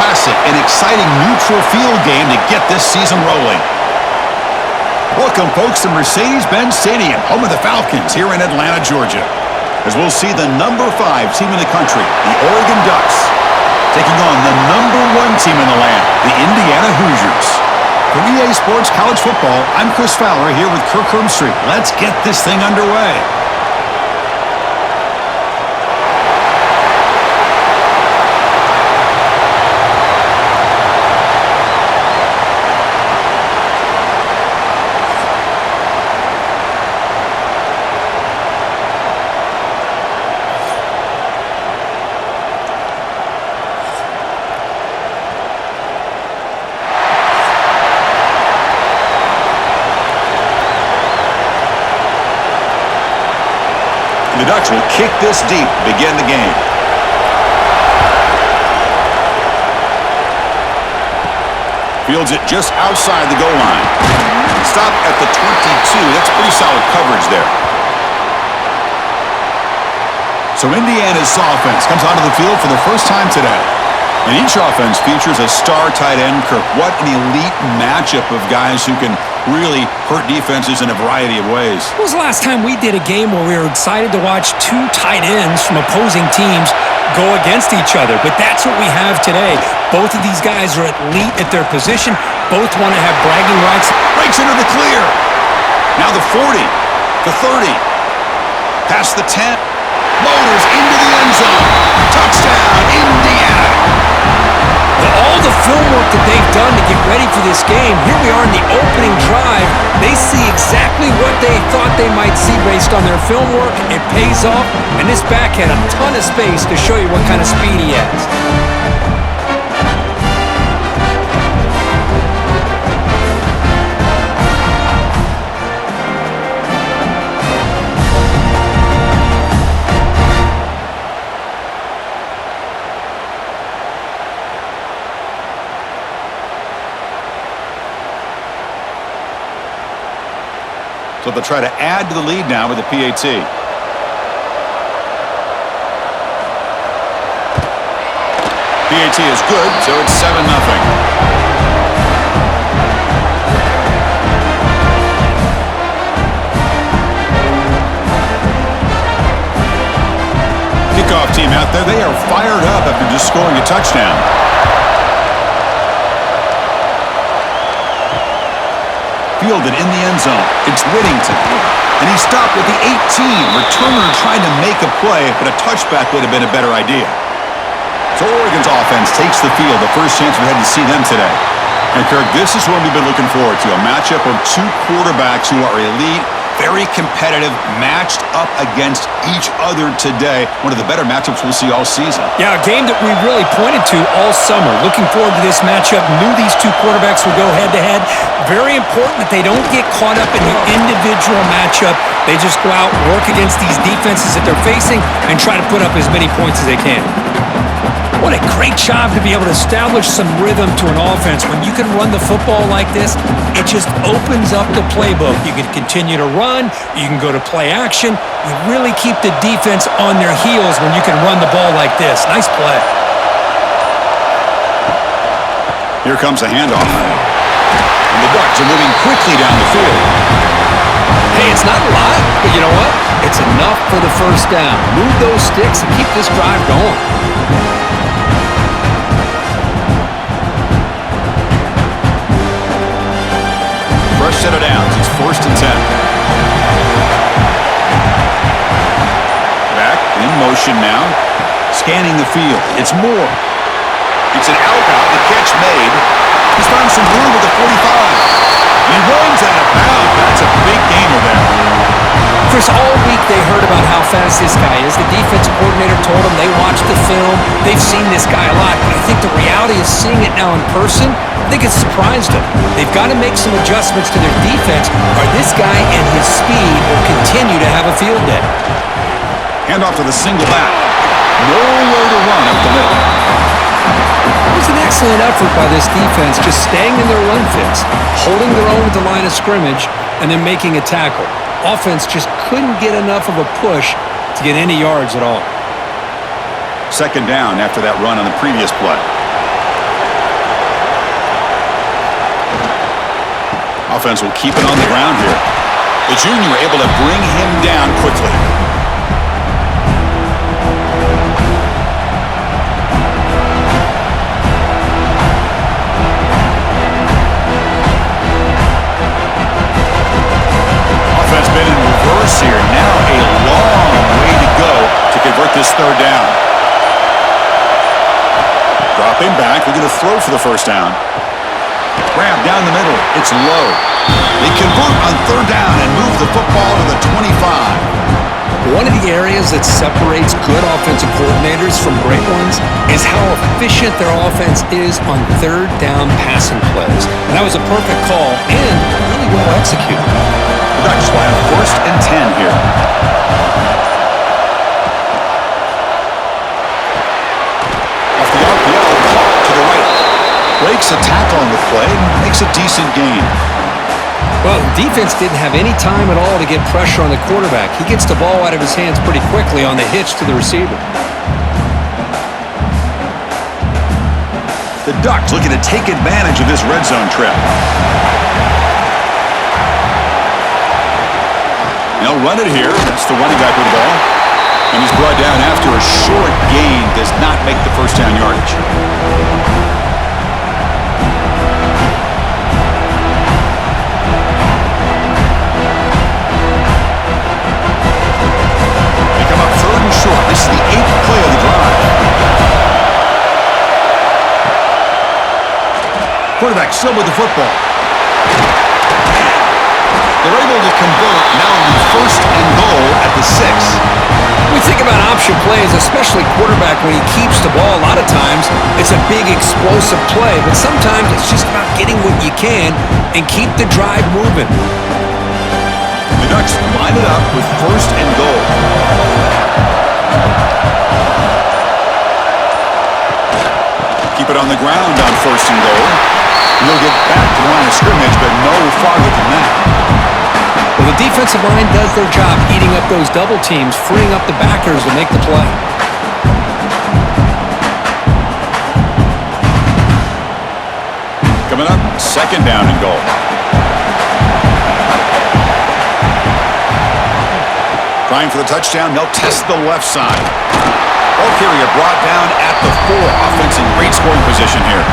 classic, an exciting neutral field game to get this season rolling. Welcome, folks, to Mercedes-Benz Stadium, home of the Falcons here in Atlanta, Georgia, as we'll see the number 5 team in the country, the Oregon Ducks, taking on the number 1 team in the land, the Indiana Hoosiers. For EA Sports College Football, I'm Chris Fowler here with Kirk Hermstreet. Let's get this thing underway. The Ducks will kick this deep to begin the game. Fields it just outside the goal line. Stop at the 22. That's pretty solid coverage there. So Indiana's offense comes onto the field for the first time today. And each offense features a star tight end, Kirk. What an elite matchup of guys who can really hurt defenses in a variety of ways. When was the last time we did a game where we were excited to watch 2 tight ends from opposing teams go against each other? But that's what we have today. Both of these guys are elite at their position. Both want to have bragging rights. Breaks into the clear. Now the 40, the 30, past the 10. Motors into the end zone. Touchdown, Indiana. All the film work that they've done to get ready for this game, here we are in the opening drive. They see exactly what they thought they might see based on their film work. It pays off, and this back had a ton of space to show you what kind of speed he has. So they'll try to add to the lead now with the PAT. PAT is good, so it's 7-0. Kickoff team out there, they are fired up after just scoring a touchdown. Fielded in the end zone. It's Whittington. And he stopped with the 18. Returner trying to make a play, but a touchback would have been a better idea. So Oregon's offense takes the field. The first chance we had to see them today. And Kirk, this is what we've been looking forward to. A matchup of 2 quarterbacks who are elite, very competitive, matched up against each other today. One of the better matchups we'll see all season. Yeah, a game that we really pointed to all summer. Looking forward to this matchup. Knew these 2 quarterbacks would go head-to-head. Very important that they don't get caught up in the individual matchup. They just go out, work against these defenses that they're facing, and try to put up as many points as they can. What a great job to be able to establish some rhythm to an offense. When you can run the football like this, it just opens up the playbook. You can continue to run. You can go to play action. You really keep the defense on their heels when you can run the ball like this. Nice play. Here comes a handoff. And the Ducks are moving quickly down the field. Hey, it's not a lot, but you know what? It's enough for the first down. Move those sticks and keep this drive going. Fresh set of downs. It's 1st and 10. Back in motion now. Scanning the field. It's Moore. It's an out route. The catch made. He's found some room with the 45. He runs out of bounds. That's a big gainer there. Chris, all week they heard about how fast this guy is. The defensive coordinator told them they watched the film. They've seen this guy a lot. But I think the reality is seeing it now in person, I think it's surprised them. They've got to make some adjustments to their defense, or this guy and his speed will continue to have a field day. Hand off to the single back. Nowhere to run up the middle. It was an excellent effort by this defense, just staying in their run fits, holding their own at the line of scrimmage, and then making a tackle. Offense just couldn't get enough of a push to get any yards at all. 2nd down after that run on the previous play. Offense will keep it on the ground here. The junior able to bring him down quickly. Offense been in reverse here. Now a long way to go to convert this third down. Dropping back, they're going to throw for the first down. Grab down the middle. It's low. They convert on third down and move the football to the 25. One of the areas that separates good offensive coordinators from great ones is how efficient their offense is on third down passing plays. And that was a perfect call and really well executed. The Ducks will have 1st and 10 here. Off the RPO, caught to the right. Breaks a tackle on the play, makes a decent gain. Well, defense didn't have any time at all to get pressure on the quarterback. He gets the ball out of his hands pretty quickly on the hitch to the receiver. The Ducks looking to take advantage of this red zone trip. They'll run it here. That's the running back with the ball. And he's brought down after a short gain. Does not make the first down yardage. They come up 3rd and short. This is the 8th play of the drive. Quarterback still with the football. They're able to convert now on the 1st and goal at the 6. We think about option plays, especially quarterback when he keeps the ball. A lot of times it's a big explosive play, but sometimes it's just about getting what you can and keep the drive moving. The Ducks line it up with 1st and goal. Keep it on the ground on 1st and goal. He'll get back to the line of scrimmage, but no farther than that. Well, the defensive line does their job eating up those double teams, freeing up the backers to make the play. Coming up, 2nd down and goal. Trying for the touchdown, they'll test the left side. Ball carrier brought down at the 4. Offense in great scoring position here.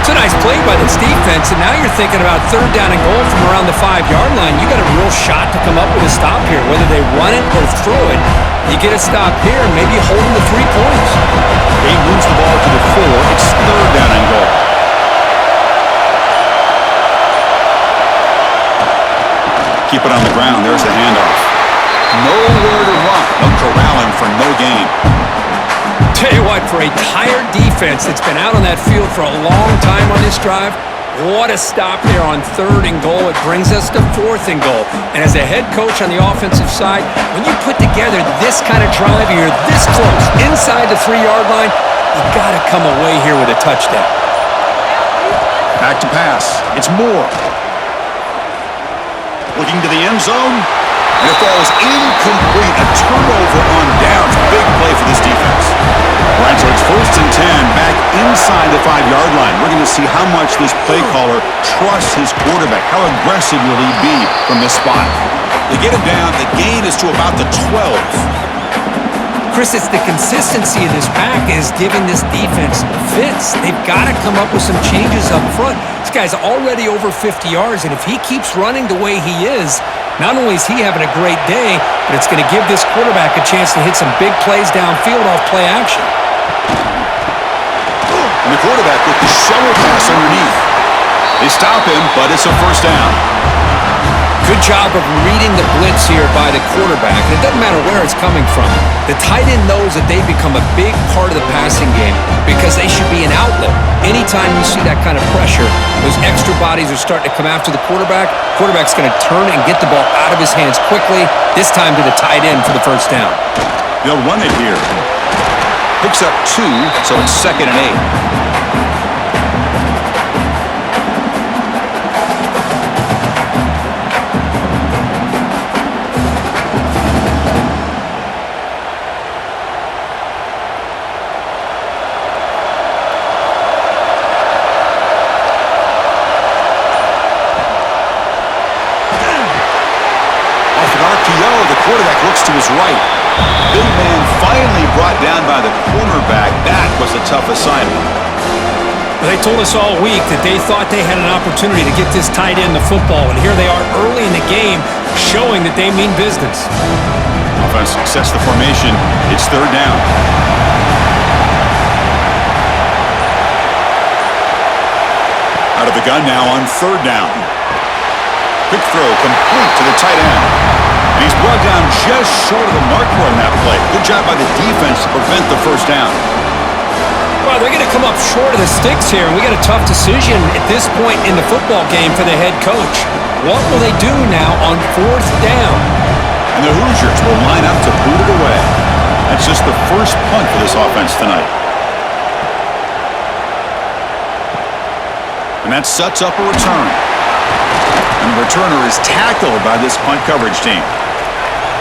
It's a nice play by this defense, and now you're thinking about 3rd down and goal from around the 5-yard line. You got a real shot to come up with a stop here. Whether they run it or throw it, you get a stop here, maybe you hold them to 3 points. He moves the ball to the 4. It's 3rd down and goal. Keep it on the ground. There's the handoff. Nowhere to run. They'll corral him for no gain. Tell you what, for a tired defense that's been out on that field for a long time on this drive, what a stop there on 3rd and goal. It brings us to 4th and goal. And as a head coach on the offensive side, when you put together this kind of drive, you're this close, inside the 3-yard line, you got to come away here with a touchdown. Back to pass. It's Moore. Looking to the end zone. And it falls incomplete. A turnover on downs. Big play for this defense. All right, so it's 1st and 10 back inside the 5-yard line. We're going to see how much this play caller trusts his quarterback. How aggressive will he be from this spot? They get him down. The gain is to about the 12. Chris, it's the consistency of this pack is giving this defense fits. They've got to come up with some changes up front. This guy's already over 50 yards, and if he keeps running the way he is, not only is he having a great day, but it's going to give this quarterback a chance to hit some big plays downfield off play action. And the quarterback with the shovel pass underneath. They stop him, but it's a 1st down. Good job of reading the blitz here by the quarterback. And it doesn't matter where it's coming from. The tight end knows that they become a big part of the passing game because they should be an outlet. Anytime you see that kind of pressure, those extra bodies are starting to come after the quarterback. Quarterback's going to turn and get the ball out of his hands quickly, this time to the tight end for the 1st down. They'll run it here. Picks up 2, so it's 2nd and 8. looks to his right. Big man finally brought down by the cornerback. That was a tough assignment. They told us all week that they thought they had an opportunity to get this tight end the football, and here they are early in the game showing that they mean business. Offense sets the formation. It's third down. Out of the gun now on third down. Quick throw complete to the tight end. And he's brought down just short of the marker on that play. Good job by the defense to prevent the first down. Well, they're going to come up short of the sticks here, and we got a tough decision at this point in the football game for the head coach. What will they do now on fourth down? And the Hoosiers will line up to boot it away. That's just the first punt for this offense tonight. And that sets up a return. And the returner is tackled by this punt coverage team.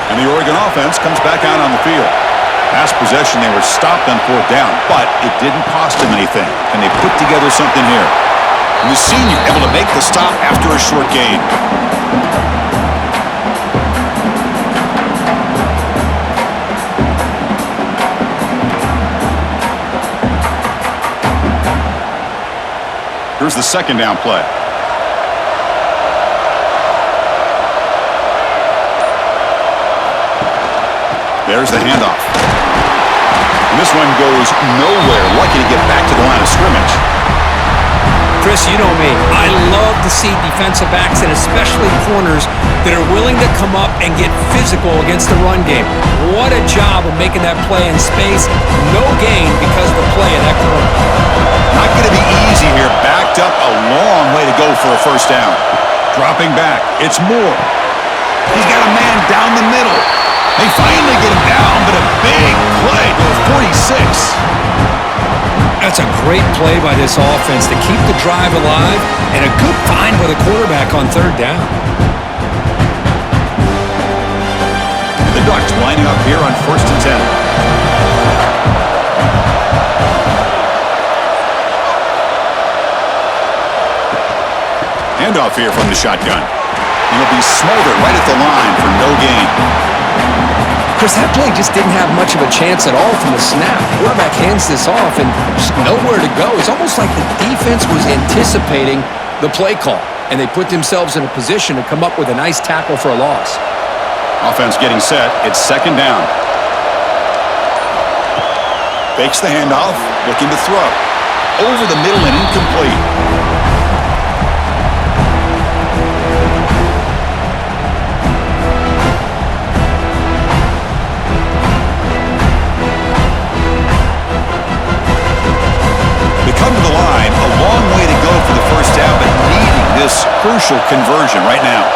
And the Oregon offense comes back out on the field. Last possession, they were stopped on fourth down, but it didn't cost them anything. And they put together something here. And the senior able to make the stop after a short gain. Here's the second down play. There's the handoff. And this one goes nowhere. Lucky to get back to the line of scrimmage. Chris, you know me. I love to see defensive backs and especially corners that are willing to come up and get physical against the run game. What a job of making that play in space. No gain because of the play in that corner. Not going to be easy here. Backed up a long way to go for a first down. Dropping back. It's Moore. He's got a man down the middle. They finally get him down, but a big play to 46. That's a great play by this offense to keep the drive alive and a good find by the quarterback on third down. The Ducks lining up here on 1st and 10. Handoff here from the shotgun. He'll be smothered right at the line for no gain. Chris, that play just didn't have much of a chance at all from the snap. Quarterback hands this off and just nowhere to go. It's almost like the defense was anticipating the play call, and they put themselves in a position to come up with a nice tackle for a loss. Offense getting set. It's second down. Fakes the handoff, looking to throw. Over the middle and incomplete. Come to the line, a long way to go for the first down, but needing this crucial conversion right now.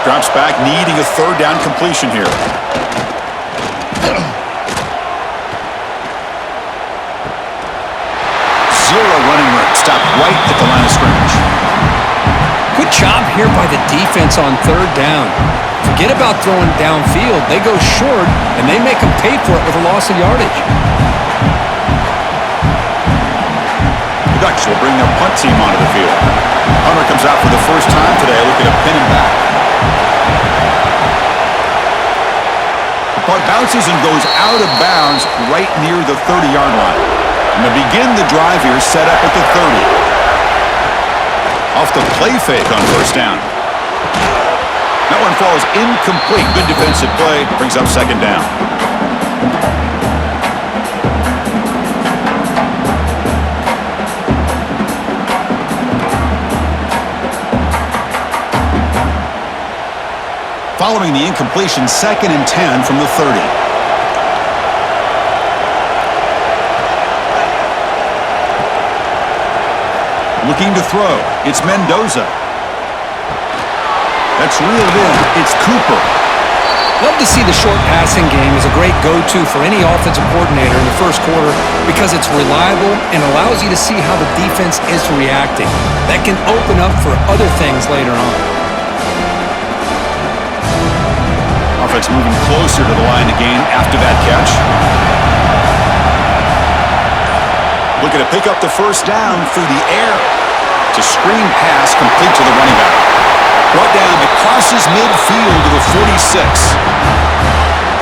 Drops back, needing a third down completion here. Zero running room, stopped right at the line of scrimmage. Good job here by the defense on third down. Forget about throwing downfield. They go short, and they make them pay for it with a loss of yardage. Ducks will bring their punt team onto the field. Hunter comes out for the first time today, looking to pin him back. The punt bounces and goes out of bounds right near the 30-yard line. And to begin the drive here, set up at the 30. Off the play fake on first down. That one falls incomplete. Good defensive play, brings up second down. Following the incompletion, 2nd and 10 from the 30. Looking to throw. It's Mendoza. That's reeled in. It's Cooper. Love to see the short passing game as a great go-to for any offensive coordinator in the first quarter because it's reliable and allows you to see how the defense is reacting. That can open up for other things later on. Offense moving closer to the line to gain after that catch. Looking to pick up the first down through the air. It's a screen pass complete to the running back. Brought down crosses midfield to the 46.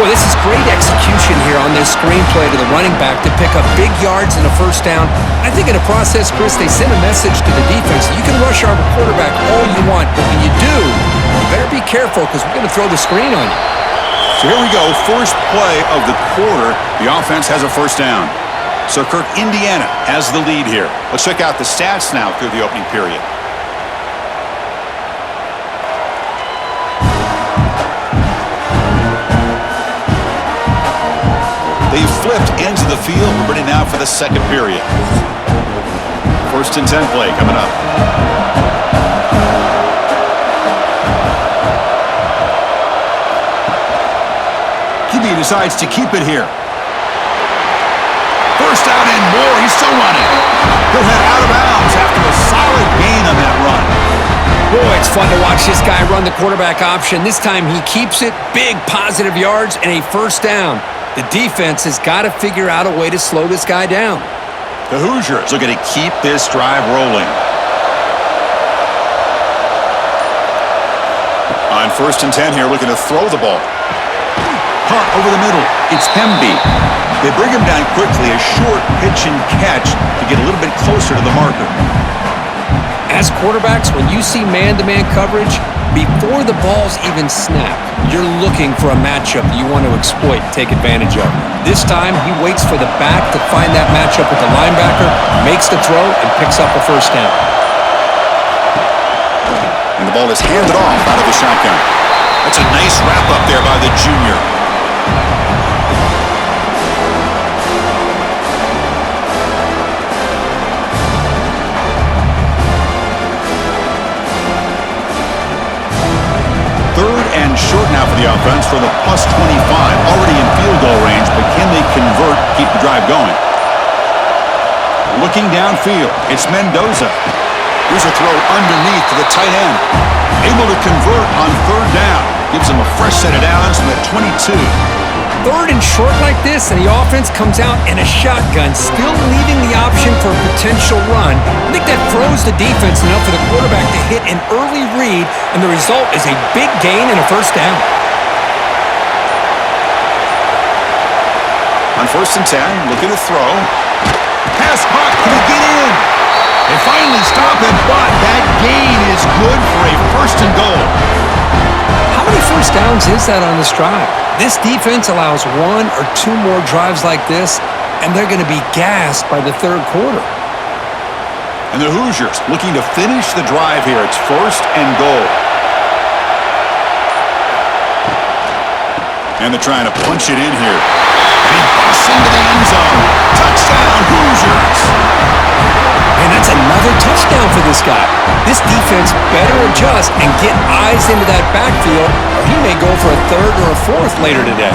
Boy, this is great execution here on this screenplay to the running back to pick up big yards and a first down. I think in the process, Chris, they send a message to the defense. You can rush our quarterback all you want, but when you do, you better be careful because we're going to throw the screen on you. So here we go, first play of the quarter. The offense has a first down. So Kirk, Indiana has the lead here. Let's check out the stats now through the opening period. They've flipped ends of the field. We're ready now for the second period. First and 10 play coming up. QB decides to keep it here. First down and more. He's still running. He'll head out of bounds after a solid gain on that run. Boy, it's fun to watch this guy run the quarterback option. This time he keeps it. Big positive yards and a first down. The defense has got to figure out a way to slow this guy down. The Hoosiers looking to keep this drive rolling. On first and 10 here, looking to throw the ball. Hunt over the middle. It's Hemby. They bring him down quickly, a short pitch and catch to get a little bit closer to the marker. As quarterbacks, when you see man-to-man coverage, before the ball's even snapped, you're looking for a matchup you want to exploit, take advantage of. This time, he waits for the back to find that matchup with the linebacker, makes the throw, and picks up a first down. And the ball is handed off out of the shotgun. That's a nice wrap-up there by the junior. Third and short now for the offense from the +25. Already in field goal range, but can they convert, keep the drive going? Looking downfield, it's Mendoza. Here's a throw underneath to the tight end. Able to convert on third down. Gives him a fresh set of downs from the 22. Third and short like this, and the offense comes out in a shotgun, still leaving the option for a potential run. I think that throws the defense enough for the quarterback to hit an early read, and the result is a big gain and a first down. On first and 10, looking to throw. Pass caught, can he get in? They finally stop him, but that gain is good for a first and goal. How many first downs is that on this drive? This defense allows one or two more drives like this, and they're going to be gassed by the third quarter. And the Hoosiers looking to finish the drive here. It's first and goal. And they're trying to punch it in here. And he busts into the end zone. Touchdown, Hoosiers! And that's another touchdown for this guy. This defense better adjust and get eyes into that backfield, or he may go for a third or a fourth later today.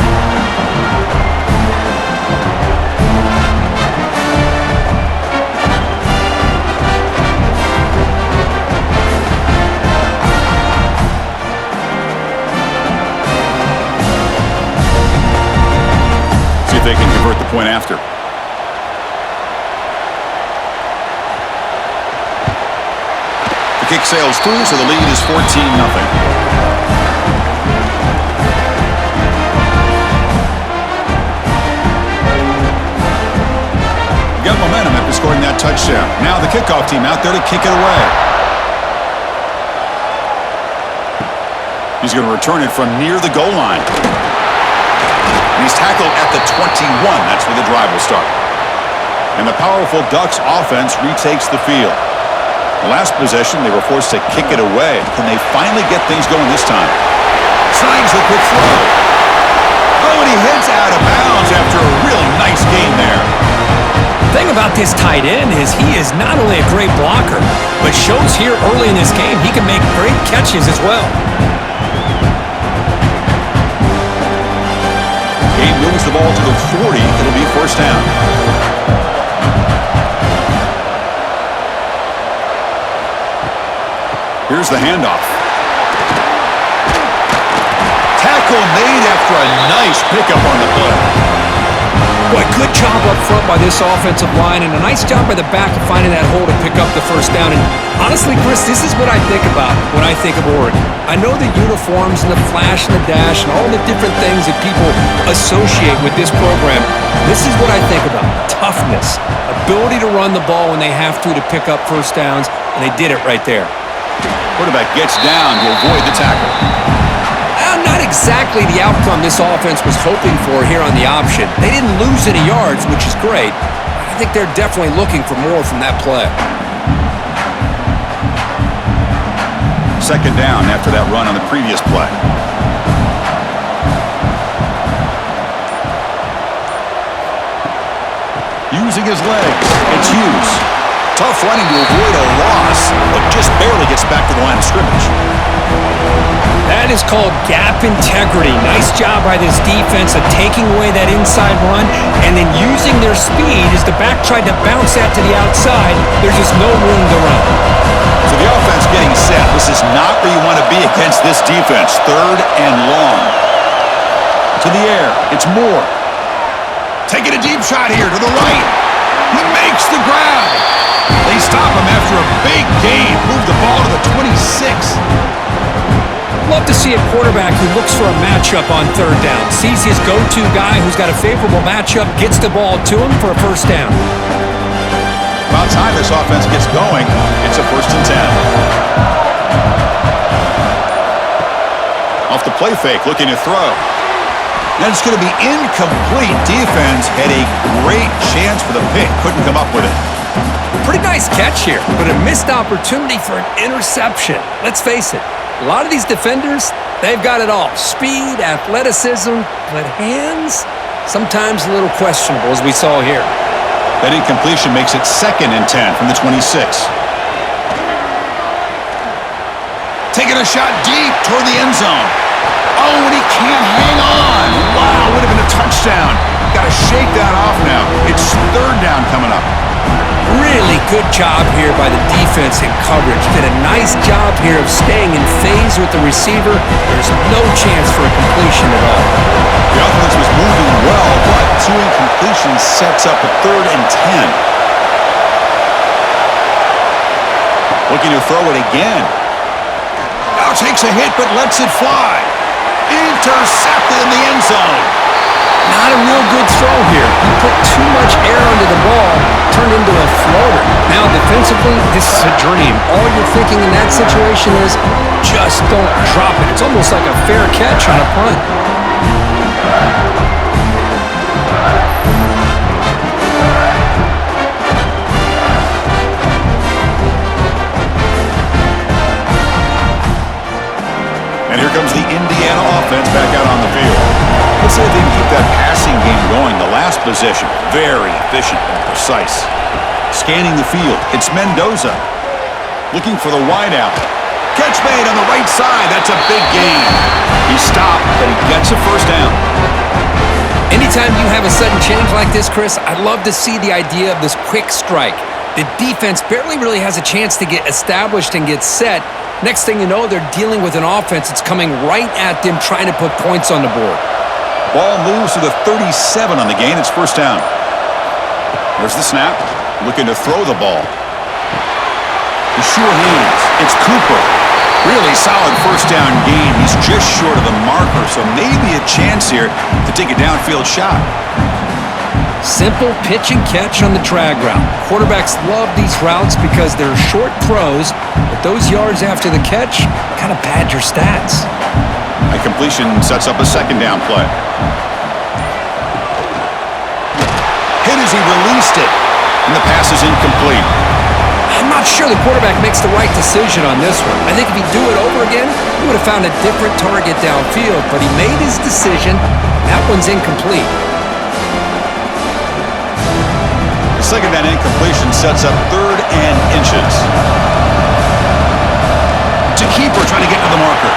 See if they can convert the point after. The kick sails through, so the lead is 14-0. Got momentum after scoring that touchdown. Now the kickoff team out there to kick it away. He's going to return it from near the goal line. And he's tackled at the 21. That's where the drive will start. And the powerful Ducks offense retakes the field. The last possession, they were forced to kick it away. Can they finally get things going this time? Signs the quick throw. Oh, and he heads out of bounds after a really nice gain there. The thing about this tight end is he is not only a great blocker, but shows here early in this game he can make great catches as well. Gabe moves the ball to the 40. It'll be first down. Here's the handoff. Tackle made after a nice pickup on the play. Boy, good job up front by this offensive line, and a nice job by the back of finding that hole to pick up the first down. And honestly, Chris, this is what I think about when I think of Oregon. I know the uniforms and the flash and the dash and all the different things that people associate with this program. This is what I think about. Toughness, ability to run the ball when they have to pick up first downs, and they did it right there. Quarterback gets down to avoid the tackle. Not exactly the outcome this offense was hoping for here on the option. They didn't lose any yards, which is great. I think they're definitely looking for more from that play. Second down after that run on the previous play. Using his legs, it's Hughes. Tough running to avoid a loss, but just barely gets back to the line of scrimmage. That is called gap integrity. Nice job by this defense of taking away that inside run and then using their speed as the back tried to bounce that to the outside. There's just no room to run. So the offense getting set. This is not where you want to be against this defense. Third and long. To the air. It's Moore. Taking a deep shot here to the right. He makes the grab. They stop him after a big gain. Move the ball to the 26. Love to see a quarterback who looks for a matchup on third down. Sees his go-to guy who's got a favorable matchup, gets the ball to him for a first down. About time this offense gets going. It's a 1st and 10. Off the play fake, looking to throw. And it's going to be incomplete. Defense had a great chance for the pick. Couldn't come up with it. Pretty nice catch here, but a missed opportunity for an interception. Let's face it, a lot of these defenders, they've got it all. Speed, athleticism, but hands, sometimes a little questionable, as we saw here. That incompletion makes it 2nd and 10 from the 26. Taking a shot deep toward the end zone. Oh, and he can't hang on. Wow, would have been a touchdown. Got to shake that off now. It's 3rd down coming up. Really good job here by the defense in coverage. Did a nice job here of staying in phase with the receiver. There's no chance for a completion at all. The offense was moving well, but 2 incompletions sets up a 3rd and 10. Looking to throw it again. Now takes a hit, but lets it fly. Intercepted in the end zone. Not a real good throw here. He put too much air under the ball, turned into a floater. Now, defensively, this is a dream. All you're thinking in that situation is, just don't drop it. It's almost like a fair catch on a punt. And here comes the Indiana offense back out on the field. Let's see if they can keep that passing game going. The last possession, very efficient and precise. Scanning the field, it's Mendoza. Looking for the wideout. Catch made on the right side. That's a big gain. He stopped, but he gets a first down. Anytime you have a sudden change like this, Chris, I love to see the idea of this quick strike. The defense barely really has a chance to get established and get set. Next thing you know, they're dealing with an offense that's coming right at them, trying to put points on the board. Ball moves to the 37 on the gain. It's first down. There's the snap. Looking to throw the ball. The sure hands. It's Cooper. Really solid first down gain. He's just short of the marker, so maybe a chance here to take a downfield shot. Simple pitch and catch on the drag route. Quarterbacks love these routes because they're short throws, but those yards after the catch kind of pad your stats. A completion sets up a 2nd down play. Hit as he released it, and the pass is incomplete. I'm not sure the quarterback makes the right decision on this one. I think if he'd do it over again, he would have found a different target downfield, but he made his decision. That one's incomplete. The 2nd down incompletion sets up 3rd and inches. To keeper trying to get to the marker.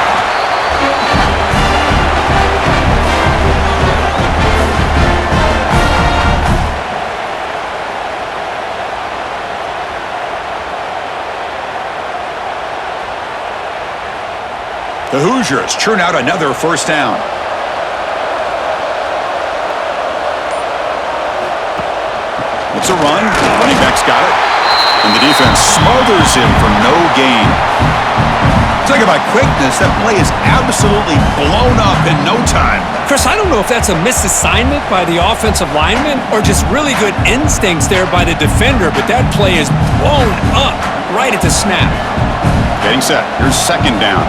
The Hoosiers churn out another first down. It's a run. Running back's got it. And the defense smothers him for no gain. Talk about quickness. That play is absolutely blown up in no time. Chris, I don't know if that's a misassignment by the offensive lineman or just really good instincts there by the defender, but that play is blown up right at the snap. Getting set. Here's second down.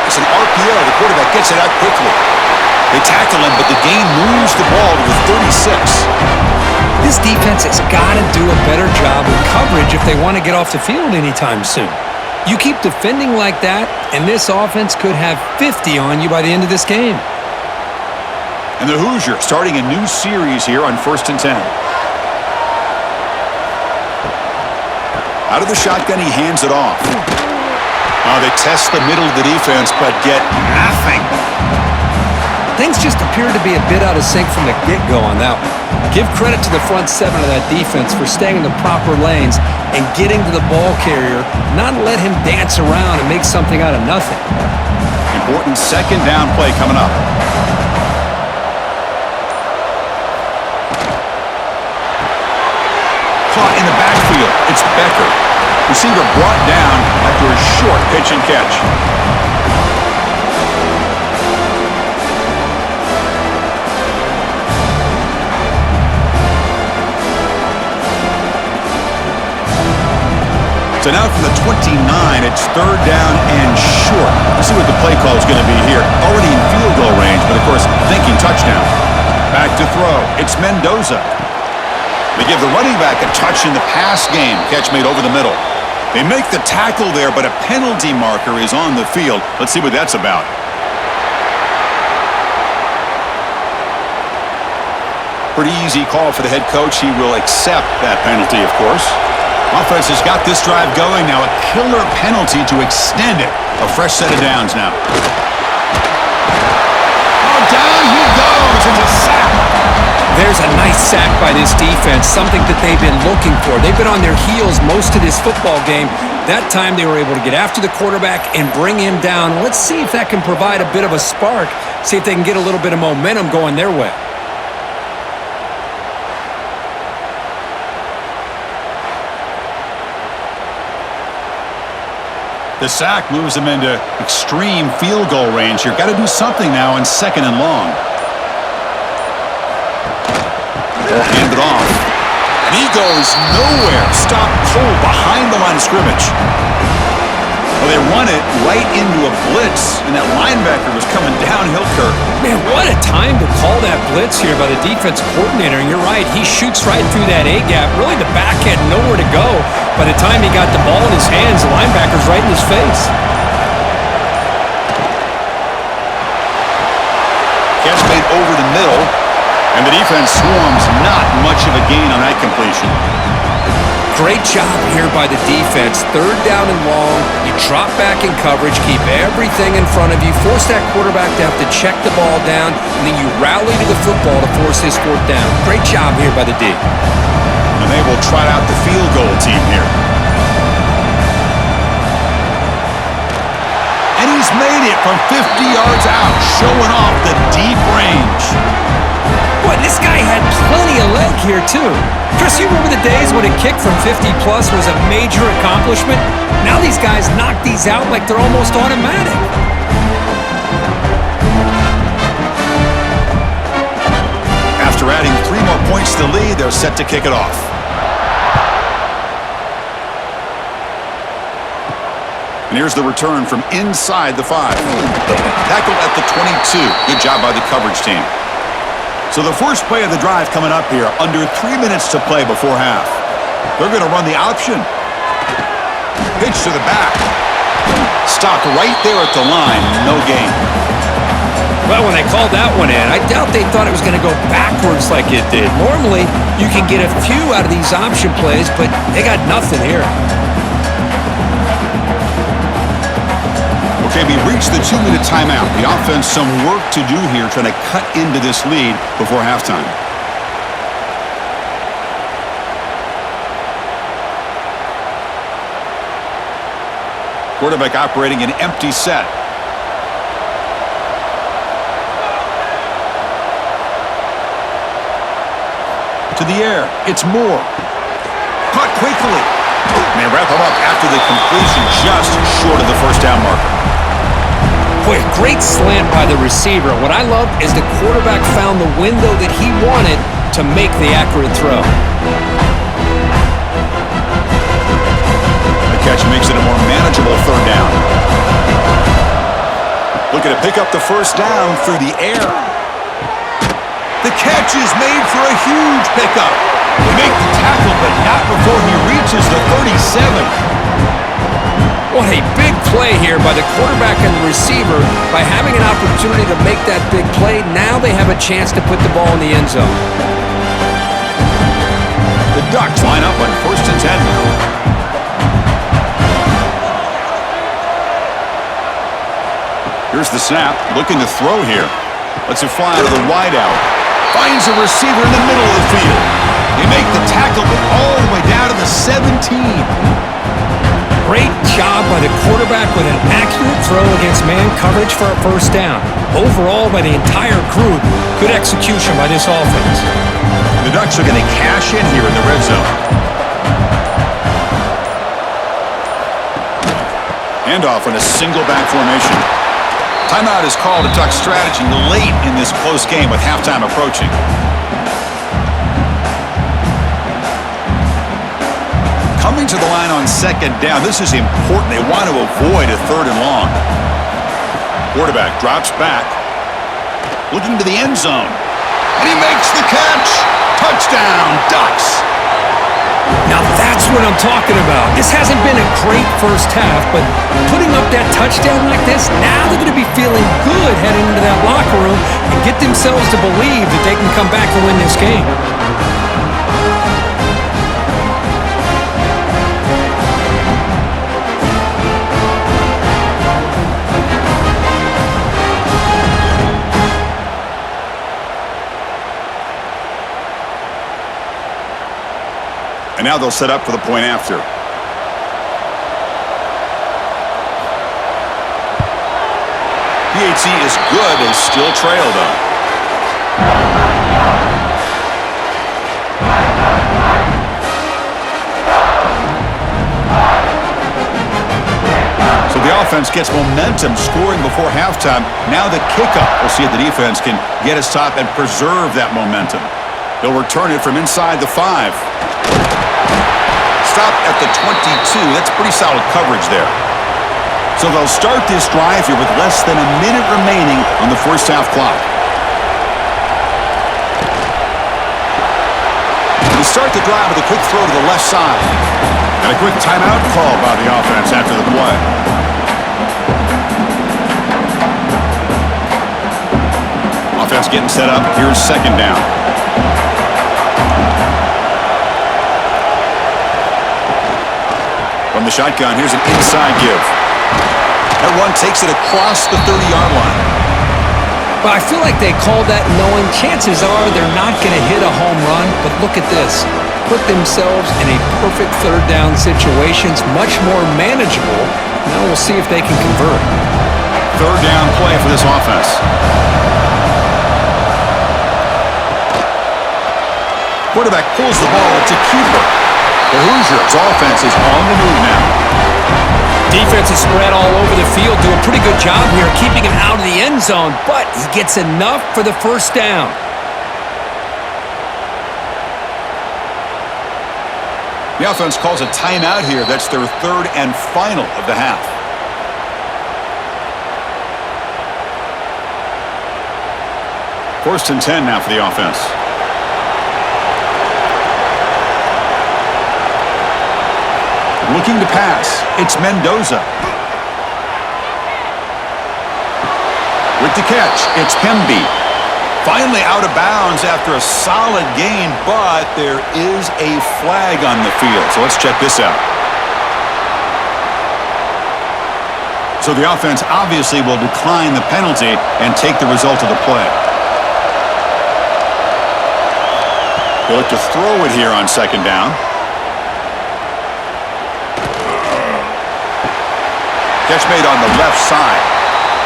It's an RPO. The quarterback gets it out quickly. They tackle him, but the gain moves the ball to the 36. This defense has got to do a better job with coverage if they want to get off the field anytime soon. You keep defending like that, and this offense could have 50 on you by the end of this game. And the Hoosiers starting a new series here on 1st and 10. Out of the shotgun, he hands it off. They test the middle of the defense, but get nothing. Things just appear to be a bit out of sync from the get-go on that one. Give credit to the front seven of that defense for staying in the proper lanes and getting to the ball carrier, not let him dance around and make something out of nothing. Important second down play coming up. Caught in the backfield. It's Becker. Receiver brought down after a short pitch and catch. So now from the 29, it's third down and short. Let's see what the play call is going to be here. Already in field goal range, but of course thinking touchdown. Back to throw. It's Mendoza. They give the running back a touch in the pass game. Catch made over the middle. They make the tackle there, but a penalty marker is on the field. Let's see what that's about. Pretty easy call for the head coach. He will accept that penalty, of course. Offense has got this drive going now. A killer penalty to extend it. A fresh set of downs now. Oh, down he goes. It's a sack. There's a nice sack by this defense, something that they've been looking for. They've been on their heels most of this football game. That time they were able to get after the quarterback and bring him down. Let's see if that can provide a bit of a spark. See if they can get a little bit of momentum going their way. The sack moves them into extreme field goal range here. Got to do something now on second and long. They'll hand it off. And he goes nowhere. Stopped cold behind the line of scrimmage. Well, they run it right into a blitz, and that linebacker was coming downhill, Kirk. Man, what a time to call that blitz here by the defensive coordinator. And you're right, he shoots right through that A-gap. Really, the back had nowhere to go. By the time he got the ball in his hands, the linebacker's right in his face. Catch made over the middle, and the defense swarms. Not much of a gain on that completion. Great job here by the defense. Third down and long. You drop back in coverage, keep everything in front of you, force that quarterback to have to check the ball down, and then you rally to the football to force this fourth down. Great job here by the D. And they will trot out the field goal team here. And he's made it from 50 yards out, showing off the deep range. Boy, this guy had plenty of leg here, too. Chris, you remember the days when a kick from 50-plus was a major accomplishment? Now these guys knock these out like they're almost automatic. After adding 3 more points to the lead, they're set to kick it off. And here's the return from inside the 5. Tackled at the 22. Good job by the coverage team. So the first play of the drive coming up here, under 3 minutes to play before half. They're going to run the option. Pitch to the back. Stopped right there at the line. No gain. Well, when they called that one in, I doubt they thought it was going to go backwards like it did. Normally, you can get a few out of these option plays, but they got nothing here. Okay, we reached the 2-minute timeout. The offense some work to do here trying to cut into this lead before halftime. Quarterback operating an empty set. to the air. It's Moore. Caught quickly. And they wrap him up after the completion, just short of the first down marker. Boy, great slant by the receiver. What I love is the quarterback found the window that he wanted to make the accurate throw. The catch makes it a more manageable third down. Looking to pick up the first down through the air. The catch is made for a huge pickup. They make the tackle, but not before he reaches the 37. What a big play here by the quarterback and the receiver. By having an opportunity to make that big play, now they have a chance to put the ball in the end zone. The Ducks line up on 1st and 10 now. Here's the snap, looking to throw here. Lets it fly out of the wideout. Finds a receiver in the middle of the field. They make the tackle, but all the way down to the 17. Great job by the quarterback with an accurate throw against man coverage for a first down. Overall, by the entire crew, good execution by this offense. The Ducks are going to cash in here in the red zone. Handoff in a single back formation. Timeout is called to Duck strategy late in this close game with halftime approaching. Coming to the line on second down, this is important. They want to avoid a third and long. Quarterback drops back, looking to the end zone, and he makes the catch. Touchdown, Ducks. Now that's what I'm talking about. This hasn't been a great first half, but putting up that touchdown like this, now they're going to be feeling good heading into that locker room and get themselves to believe that they can come back and win this game. And now they'll set up for the point after. PHC is good. They still trail, though. So the offense gets momentum, scoring before halftime. Now the kickoff. We'll see if the defense can get a stop and preserve that momentum. They'll return it from inside the 5. Stop at the 22. That's pretty solid coverage there. So they'll start this drive here with less than a minute remaining on the first half clock. They start the drive with a quick throw to the left side. And a quick timeout call by the offense after the play. Offense getting set up. Here's second down. From the shotgun, here's an inside give. That one takes it across the 30-yard line. But I feel like they called that knowing chances are they're not going to hit a home run. But look at this. Put themselves in a perfect third down situation. It's much more manageable. Now we'll see if they can convert. Third down play for this offense. Quarterback pulls the ball. It's a keeper. The Hoosiers offense is on the move now. Defense is spread all over the field, doing a pretty good job here keeping him out of the end zone, but he gets enough for the first down. The offense calls a timeout here. That's their third and final of the half. First and 10 now for the offense. Looking to pass. It's Mendoza. With the catch, it's Hemby. Finally out of bounds after a solid gain, but there is a flag on the field. So let's check this out. So the offense obviously will decline the penalty and take the result of the play. They look to throw it here on second down. Catch made on the left side.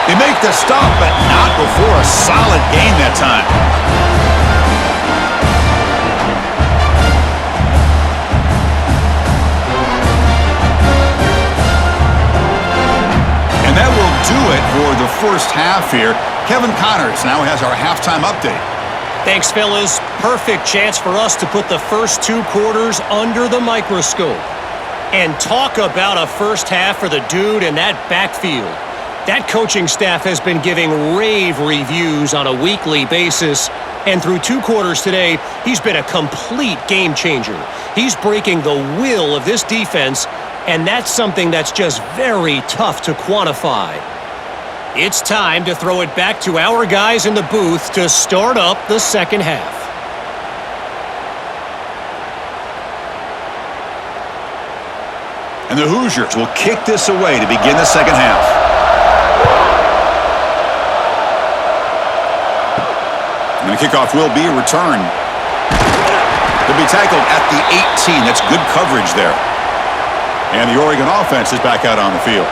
They make the stop, but not before a solid gain that time. first half here. Kevin Connors now has our halftime update. Thanks, fellas. Perfect chance for us to put the first 2 quarters under the microscope. And talk about a first half for the dude in that backfield. That coaching staff has been giving rave reviews on a weekly basis. And through 2 quarters today, he's been a complete game changer. He's breaking the will of this defense, and that's something that's just very tough to quantify. It's time to throw it back to our guys in the booth to start up the second half. And the Hoosiers will kick this away to begin the second half. And the kickoff will be a return. They'll be tackled at the 18. That's good coverage there. And the Oregon offense is back out on the field.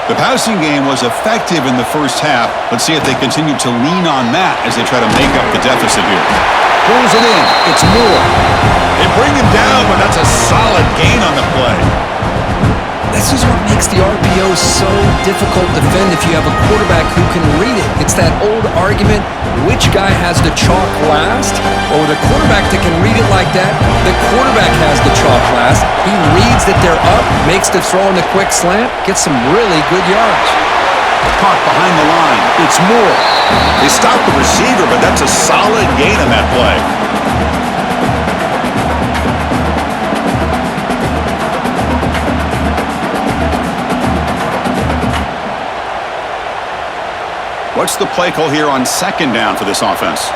The passing game was effective in the first half. Let's see if they continue to lean on that as they try to make up the deficit here. Pulls it in. It's Moore. They bring him down, but that's a solid gain on the play. This is what makes the RPO so difficult to defend if you have a quarterback who can read it. It's that old argument, which guy has the chalk last? Or with a quarterback that can read it like that, the quarterback has the chalk last. He reads that they're up, makes the throw in the quick slant, gets some really good yards. Caught behind the line. It's Moore. They stop the receiver, but that's a solid gain on that play. What's the play call here on second down for this offense?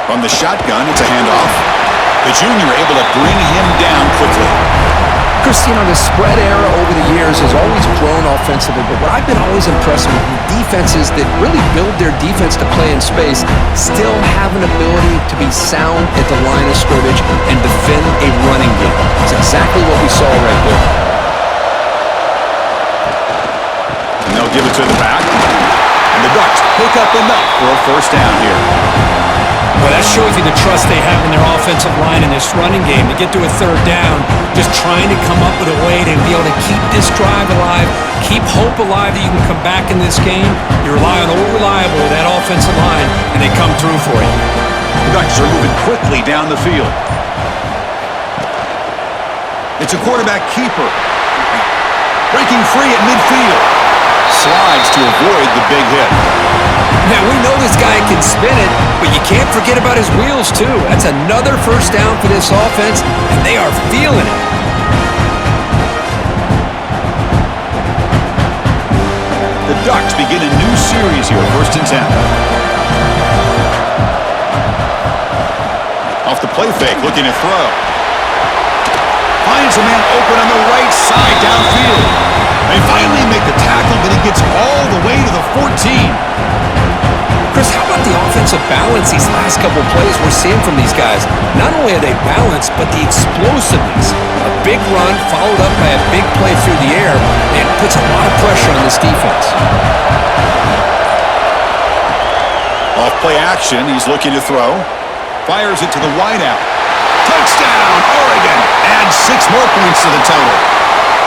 From the shotgun, it's a handoff. The junior able to bring him down quickly. Chris, the spread era over the years has always grown offensively, but what I've been always impressed with defenses that really build their defense to play in space still have an ability to be sound at the line of scrimmage and defend a running game. It's exactly what we saw right there. And they'll give it to the back. And the Ducks pick up enough for a first down here. Well, that shows you the trust they have in their offensive line in this running game to get to a third down, just trying to come up with a way to be able to keep this drive alive, keep hope alive that you can come back in this game. You rely on old reliable, that offensive line, and they come through for you. The Ducks are moving quickly down the field. It's a quarterback keeper. Breaking free at midfield. Slides to avoid the big hit. Now, we know this guy can spin it, but you can't forget about his wheels, too. That's another first down for this offense, and they are feeling it. The Ducks begin a new series here, 1st and 10. Off the play fake, looking to throw. Finds a man open on the right side downfield. They finally make the tackle, but he gets all the way to the 14. Chris, how about the offensive balance these last couple plays we're seeing from these guys? Not only are they balanced, but the explosiveness. A big run followed up by a big play through the air, and it puts a lot of pressure on this defense. Off play action, he's looking to throw. Fires it to the wideout. Touchdown, Oregon! Adds 6 more points to the total.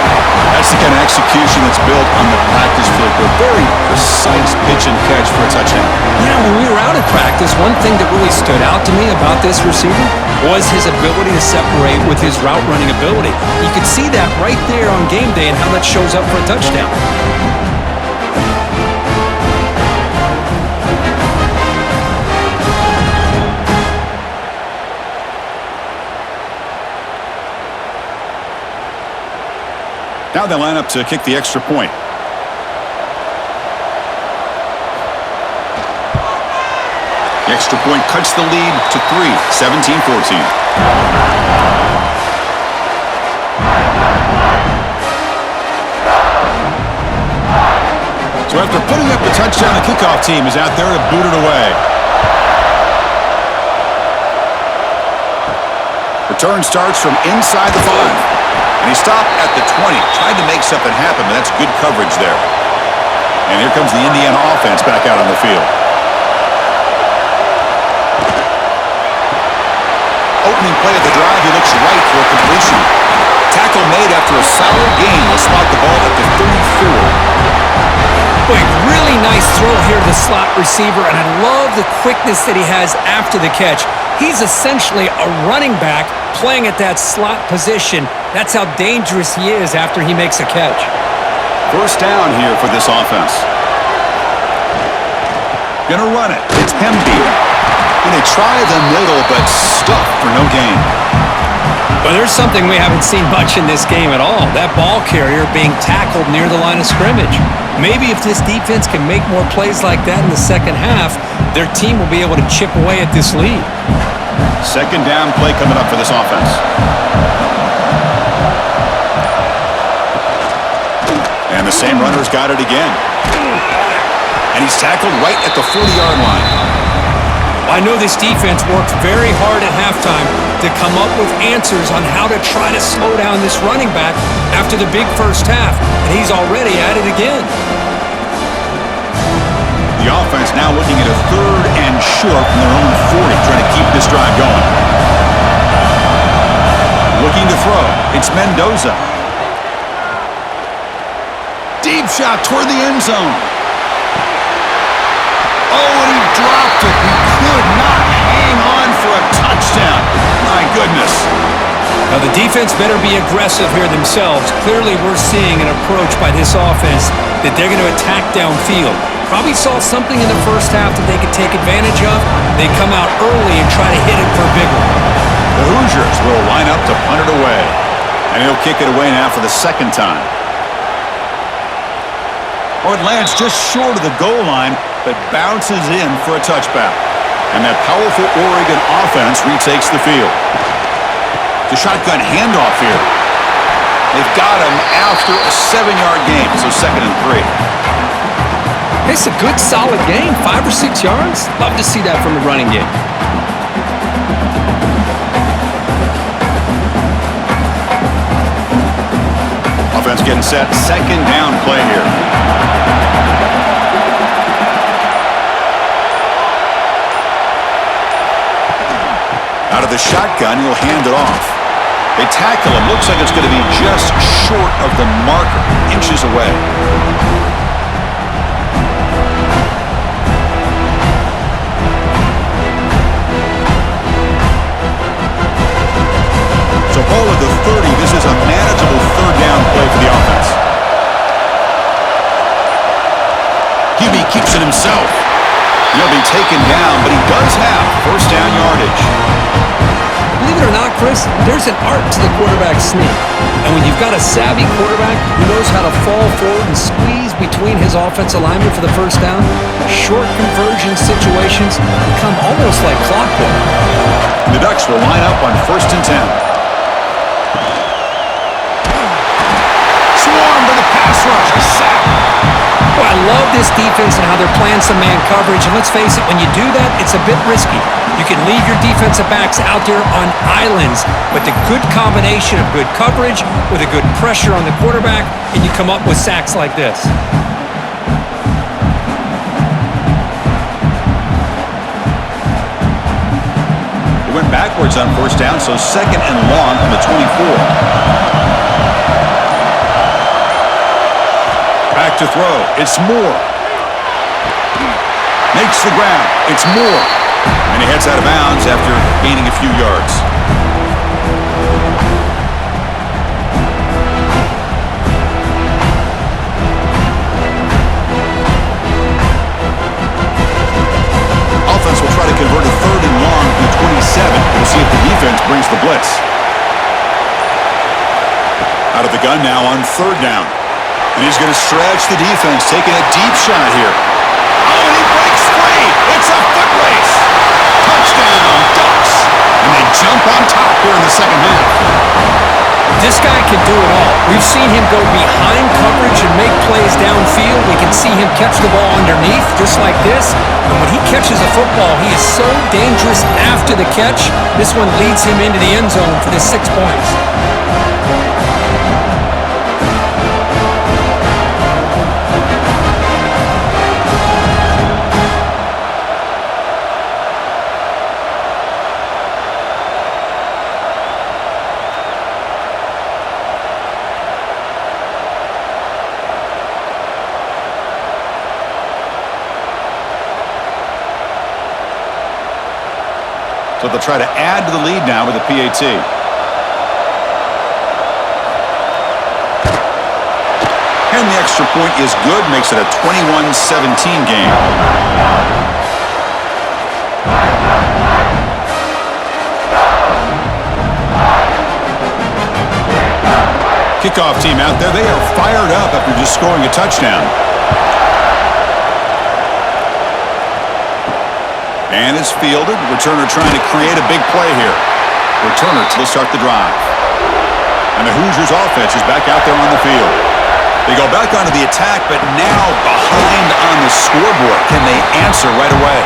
That's the kind of execution that's built on the practice field. A very precise pitch and catch for a touchdown. Yeah, when we were out at practice, one thing that really stood out to me about this receiver was his ability to separate with his route running ability. You could see that right there on game day and how that shows up for a touchdown. Now they line up to kick the extra point. The extra point cuts the lead to 3, 17-14. So after putting up the touchdown, the kickoff team is out there to boot it away. Return starts from inside the 5. And he stopped at the 20. Tried to make something happen, but that's good coverage there. And here comes the Indiana offense back out on the field. Opening play of the drive, he looks right for a completion. Tackle made after a solid gain. Will spot the ball at the 34. Boy, really nice throw here to the slot receiver, and I love the quickness that he has after the catch. He's essentially a running back playing at that slot position. That's how dangerous he is after he makes a catch. First down here for this offense. Gonna run it. It's Hemby. And they try the middle, but stuffed for no gain. Well, there's something we haven't seen much in this game at all. That ball carrier being tackled near the line of scrimmage. Maybe if this defense can make more plays like that in the second half, their team will be able to chip away at this lead. Second down play coming up for this offense. And the same runner's got it again. And he's tackled right at the 40-yard line. I know this defense worked very hard at halftime to come up with answers on how to try to slow down this running back after the big first half, and he's already at it again. The offense now looking at a 3rd and short from their own 40, trying to keep this drive going. Looking to throw. It's Mendoza. Deep shot toward the end zone. Oh, and he dropped it. He could not hang on for a touchdown. My goodness. Now, the defense better be aggressive here themselves. Clearly, we're seeing an approach by this offense that they're going to attack downfield. Probably saw something in the first half that they could take advantage of. They come out early and try to hit it for a big one. The Hoosiers will line up to punt it away. And he'll kick it away now for the second time. Oh, it lands just short of the goal line, but bounces in for a touchback. And that powerful Oregon offense retakes the field. The shotgun handoff here. They've got him after a 7-yard gain, so 2nd and 3. It's a good, solid game, 5 or 6 yards. Love to see that from the running game. Offense getting set. Second down play here. Out of the shotgun, he'll hand it off. They tackle him. Looks like it's going to be just short of the marker, inches away. So ball at the 30. This is a manageable 3rd down play for the offense. QB keeps it himself. He'll be taken down, but he does have first down yardage. Believe it or not, Chris, there's an art to the quarterback sneak. And when you've got a savvy quarterback who knows how to fall forward and squeeze between his offensive linemen for the first down, short conversion situations become almost like clockwork. The Ducks will line up on 1st and 10. Swarmed to the pass rush. A sack. Well, I love this defense and how they're playing some man coverage. And let's face it, when you do that, it's a bit risky. You can leave your defensive backs out there on islands, but the good combination of good coverage with a good pressure on the quarterback, and you come up with sacks like this. It went backwards on 1st down, so 2nd and long from the 24. Back to throw. It's Moore. Makes the grab. It's Moore. And he heads out of bounds after gaining a few yards. Offense will try to convert a 3rd and long from the 27. We'll see if the defense brings the blitz. Out of the gun now on 3rd down. And he's going to stretch the defense, taking a deep shot here. Oh, and he breaks free. It's a foot race. Touchdown, Ducks. And they jump on top here in the second half. This guy can do it all. We've seen him go behind coverage and make plays downfield. We can see him catch the ball underneath, just like this. And when he catches a football, he is so dangerous after the catch. This one leads him into the end zone for the 6 points. So they'll try to add to the lead now with a PAT. And the extra point is good, makes it a 21-17 game. Kickoff team out there, they are fired up after just scoring a touchdown. And it's fielded. Returner trying to create a big play here. Returner will start the drive. And the Hoosiers offense is back out there on the field. They go back onto the attack, but now behind on the scoreboard. Can they answer right away?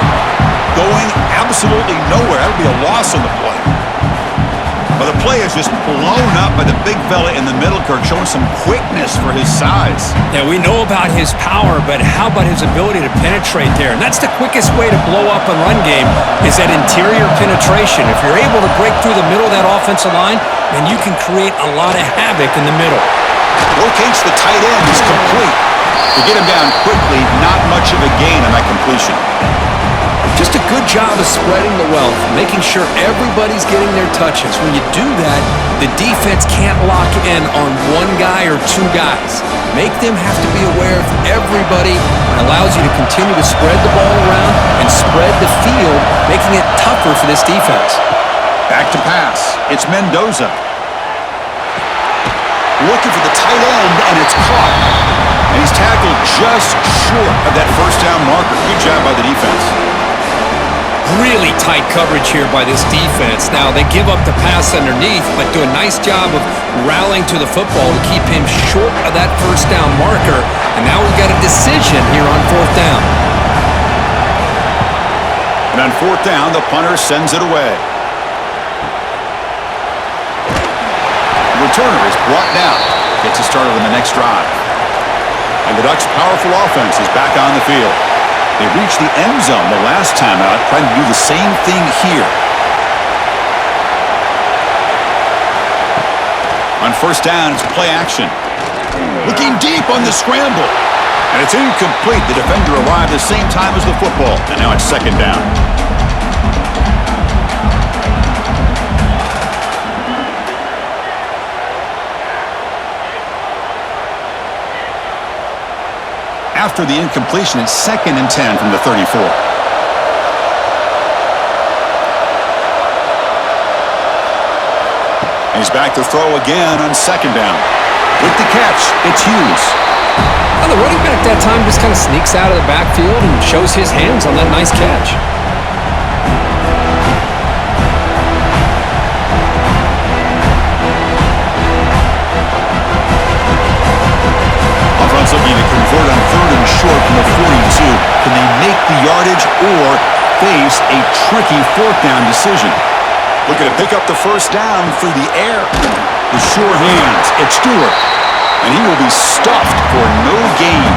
Going absolutely nowhere. That would be a loss on the play. But the play is just blown up by the big fella in the middle, Kirk, showing some quickness for his size. Yeah, we know about his power, but how about his ability to penetrate there? And that's the quickest way to blow up a run game is that interior penetration. If you're able to break through the middle of that offensive line, then you can create a lot of havoc in the middle. Locates the tight end. He's complete. To get him down quickly, not much of a gain on that completion. Just a good job of spreading the wealth, making sure everybody's getting their touches. When you do that, the defense can't lock in on one guy or two guys. Make them have to be aware of everybody. It allows you to continue to spread the ball around and spread the field, making it tougher for this defense. Back to pass. It's Mendoza. Looking for the tight end, and it's caught. And he's tackled just short of that first down marker. Good job by the defense. Really tight coverage here by this defense. Now, they give up the pass underneath, but do a nice job of rallying to the football to keep him short of that first down marker. And now we've got a decision here on fourth down. And on fourth down, the punter sends it away. The returner is brought down. Gets it started on the next drive. And the Ducks' powerful offense is back on the field. They reached the end zone the last time out, trying to do the same thing here. On first down, it's play action. Looking deep on the scramble. And it's incomplete. The defender arrived the same time as the football. And now it's second down. After the incompletion, it's 2nd and 10 from the 34. And he's back to throw again on second down. With the catch, it's Hughes. Well, the running back that time just kind of sneaks out of the backfield and shows his hands on that nice catch. Looking to convert on 3rd and short from the 42. Can they make the yardage or face a tricky 4th down decision? Looking to pick up the first down through the air. The sure hands. It's Stewart. And he will be stuffed for no gain.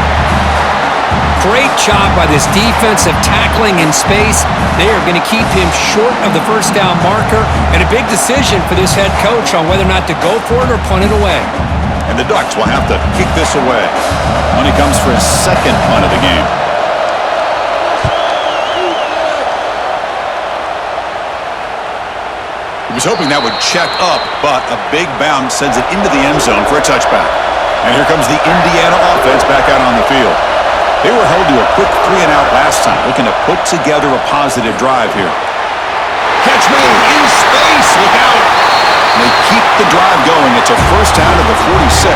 Great job by this defensive tackling in space. They are going to keep him short of the first down marker. And a big decision for this head coach on whether or not to go for it or punt it away. And the Ducks will have to kick this away. Money comes for his second punt of the game. He was hoping that would check up, but a big bounce sends it into the end zone for a touchback. And here comes the Indiana offense back out on the field. They were held to a quick 3-and-out last time, looking to put together a positive drive here. Catch made in space. Look out. And they keep the drive going. It's a first down to the 46.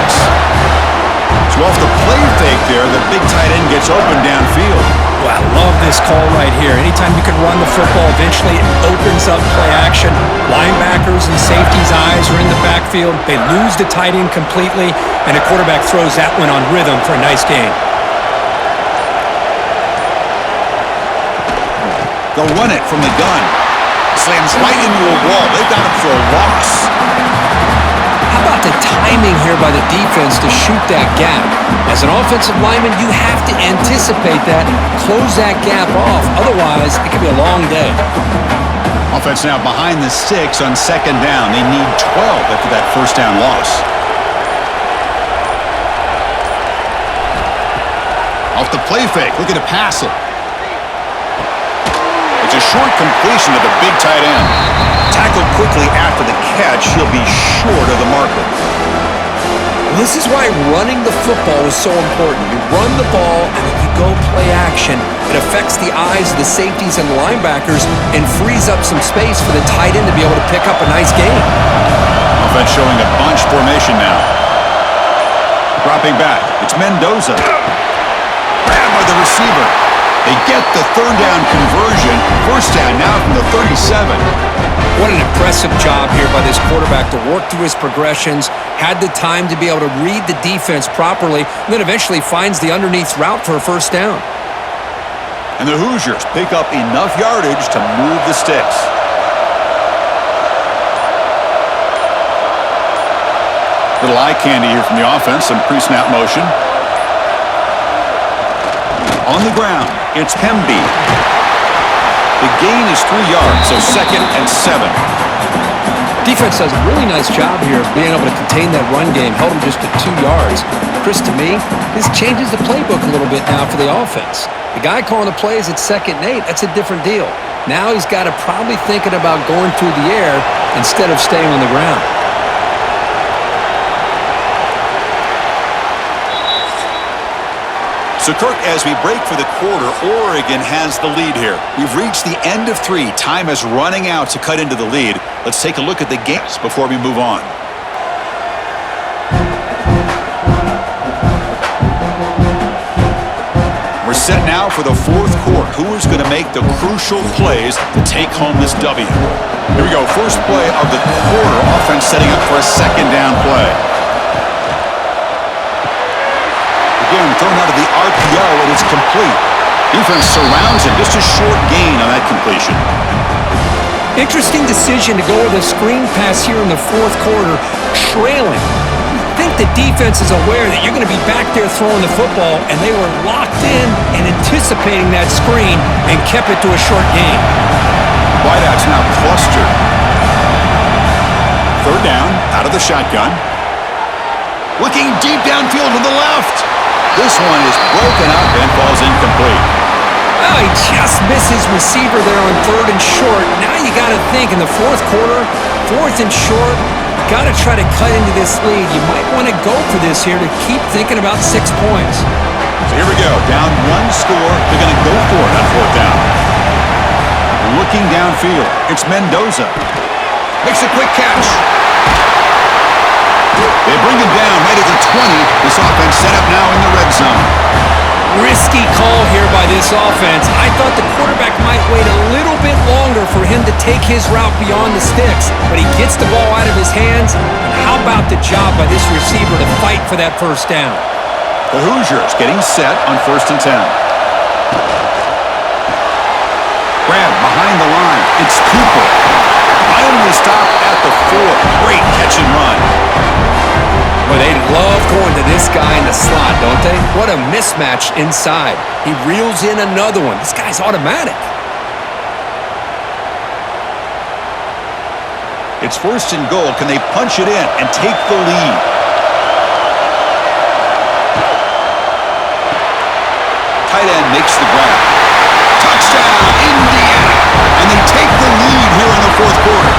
So off the play fake there, the big tight end gets open downfield. Well, I love this call right here. Anytime you can run the football, eventually it opens up play action. Linebackers and safeties' eyes are in the backfield. They lose the tight end completely, and the quarterback throws that one on rhythm for a nice gain. They'll run it from the gun. Slams right into a wall. They've got him for a loss. How about the timing here by the defense to shoot that gap? As an offensive lineman, you have to anticipate that, close that gap off. Otherwise, it could be a long day. Offense now behind the 6 on second down. They need 12 after that first down loss. Off the play fake, looking to pass it. It's a short completion to the big tight end. Tackled quickly after the catch, he'll be short of the marker. This is why running the football is so important. You run the ball and then you go play action. It affects the eyes of the safeties and the linebackers and frees up some space for the tight end to be able to pick up a nice gain. Offense showing a bunch formation now. Dropping back, it's Mendoza. Grabbed by the receiver. They get the third down conversion. First down now from the 37. What an impressive job here by this quarterback to work through his progressions, had the time to be able to read the defense properly, and then eventually finds the underneath route for a first down. And the Hoosiers pick up enough yardage to move the sticks. Little eye candy here from the offense, some pre-snap motion. On the ground, it's Hemby. The gain is 3 yards, so 2nd and 7. Defense does a really nice job here of being able to contain that run game, held him just to 2 yards. Chris, to me, this changes the playbook a little bit now for the offense. The guy calling the plays at 2nd and 8, that's a different deal. Now he's got to probably thinking about going through the air instead of staying on the ground. So, Kirk, as we break for the quarter, Oregon has the lead here. We've reached the end of 3. Time is running out to cut into the lead. Let's take a look at the games before we move on. We're set now for the 4th quarter. Who is going to make the crucial plays to take home this W? Here we go. First play of the quarter. Offense setting up for a 2nd down play. Again, thrown out of the RPO, and it's complete. Defense surrounds him. Just a short gain on that completion. Interesting decision to go with a screen pass here in the 4th quarter, trailing. I think the defense is aware that you're going to be back there throwing the football, and they were locked in and anticipating that screen and kept it to a short gain. Wideouts now clustered. 3rd down, out of the shotgun. Looking deep downfield to the left. This one is broken up and falls incomplete. Well, he just misses receiver there on 3rd and short. Now you got to think in the 4th quarter, 4th and short, you got to try to cut into this lead. You might want to go for this here to keep thinking about 6 points. So here we go. Down 1 score. They're going to go for it on 4th down. Looking downfield. It's Mendoza. Makes a quick catch. They bring him down right at the 20. This offense set up now in the red zone. Risky call here by this offense. I thought the quarterback might wait a little bit longer for him to take his route beyond the sticks, but he gets the ball out of his hands. And how about the job by this receiver to fight for that first down? The Hoosiers getting set on 1st and 10. Grab behind the line. It's Cooper. Finally stopped at the 4. Great catch and run. But they love going to this guy in the slot, don't they? What a mismatch inside. He reels in another one. This guy's automatic. It's 1st and goal. Can they punch it in and take the lead? Tight end makes the grab. Touchdown, Indiana! And they take the lead here in the 4th quarter.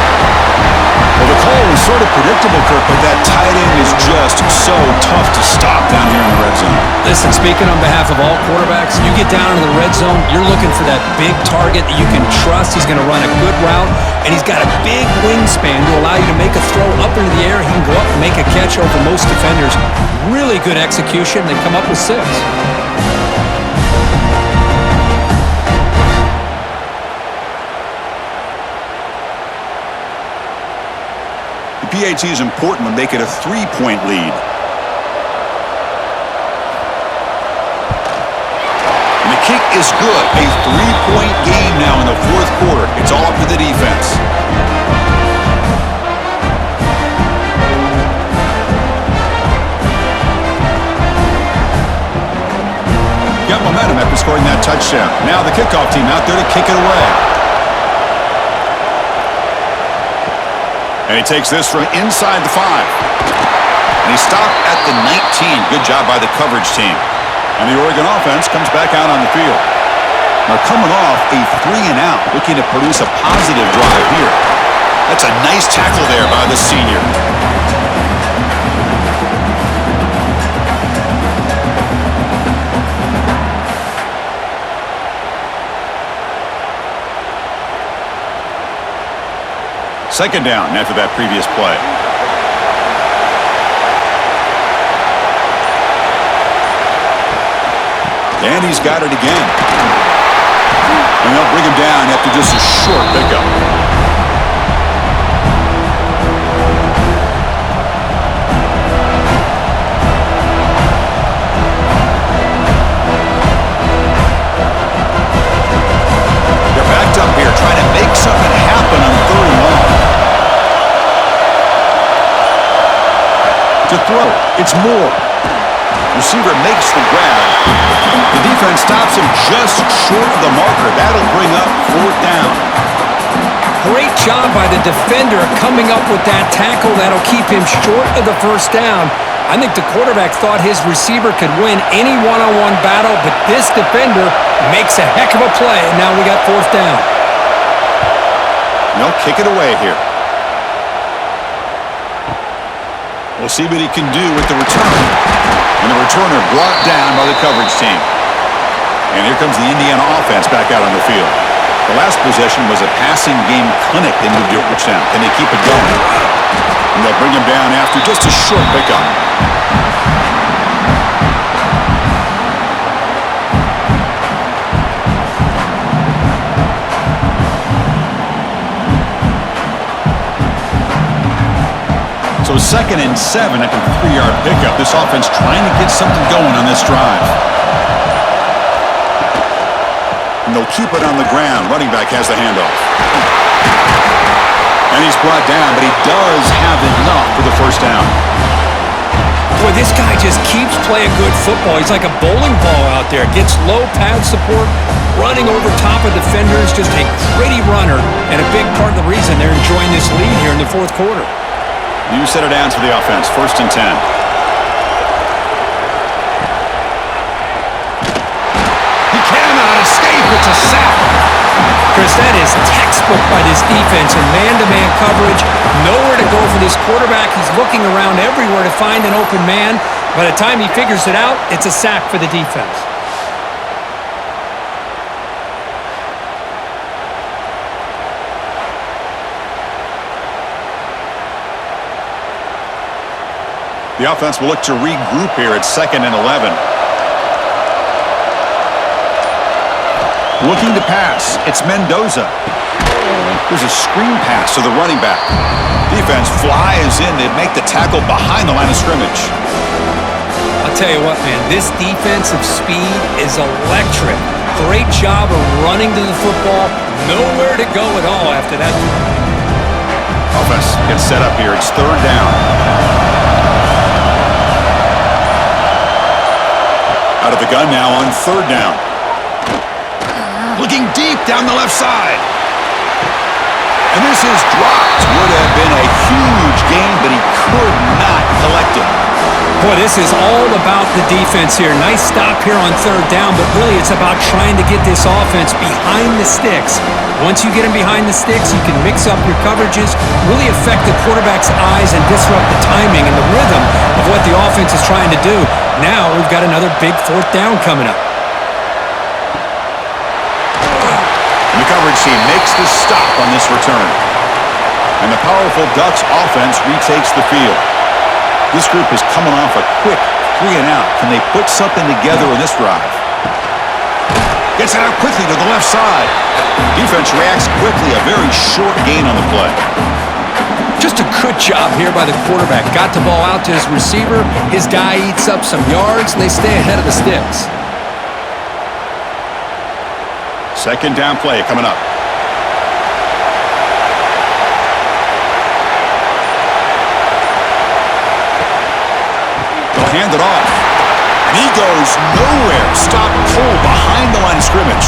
Well, the call was sort of predictable, Kirk, but that tight end is just so tough to stop down here in the red zone. Listen, speaking on behalf of all quarterbacks, you get down into the red zone, you're looking for that big target that you can trust. He's going to run a good route, and he's got a big wingspan to allow you to make a throw up into the air. He can go up and make a catch over most defenders. Really good execution. They come up with 6. PAT is important when they get a 3-point lead. And the kick is good. A 3-point game now in the 4th quarter. It's all up to the defense. Got momentum after scoring that touchdown. Now the kickoff team out there to kick it away. And he takes this from inside the 5. And he stopped at the 19. Good job by the coverage team. And the Oregon offense comes back out on the field. Now coming off a 3-and-out, looking to produce a positive drive here. That's a nice tackle there by the senior. Second down after that previous play. And he's got it again. And they'll bring him down after just a short pickup. They're backed up here trying to make something happen on 3rd and long. To throw, it's Moore. Receiver makes the grab. The defense stops him just short of the marker. That'll bring up 4th down. Great job by the defender coming up with that tackle. That'll keep him short of the 1st down. I think the quarterback thought his receiver could win any one-on-one battle, but this defender makes a heck of a play, and now we got 4th down. They'll kick it away here. We'll see what he can do with the return. And the returner brought down by the coverage team. And here comes the Indiana offense back out on the field. The last possession was a passing game clinic. They moved to a touchdown. Can they keep it going? And they'll bring him down after just a short pickup. So 2nd and 7 after the 3-yard pickup. This offense trying to get something going on this drive. And they'll keep it on the ground. Running back has the handoff. And he's brought down, but he does have enough for the 1st down. Boy, this guy just keeps playing good football. He's like a bowling ball out there. Gets low pad support, running over top of defenders. Just a gritty runner, and a big part of the reason they're enjoying this lead here in the 4th quarter. New set of downs for the offense. 1st and 10. He cannot escape. It's a sack. Chris, that is textbook by this defense in man-to-man coverage. Nowhere to go for this quarterback. He's looking around everywhere to find an open man. By the time he figures it out, it's a sack for the defense. The offense will look to regroup here at 2nd and 11. Looking to pass. It's Mendoza. There's a screen pass to the running back. Defense flies in. They make the tackle behind the line of scrimmage. I'll tell you what, man. This defensive speed is electric. Great job of running to the football. Nowhere to go at all after that. Offense gets set up here. It's 3rd down. Out of the gun now on 3rd down. Looking deep down the left side. And this is dropped. Would have been a huge gain, but he could not collect it. Boy, this is all about the defense here. Nice stop here on 3rd down, but really it's about trying to get this offense behind the sticks. Once you get them behind the sticks, you can mix up your coverages, really affect the quarterback's eyes and disrupt the timing and the rhythm of what the offense is trying to do. Now we've got another big 4th down coming up. And the coverage team makes the stop on this return. And the powerful Ducks offense retakes the field. This group is coming off a quick 3-and-out. Can they put something together in this drive? Gets it out quickly to the left side. Defense reacts quickly. A very short gain on the play. Just a good job here by the quarterback. Got the ball out to his receiver. His guy eats up some yards, and they stay ahead of the sticks. 2nd down play coming up. They'll hand it off. And he goes nowhere. Stop pull behind the line of scrimmage.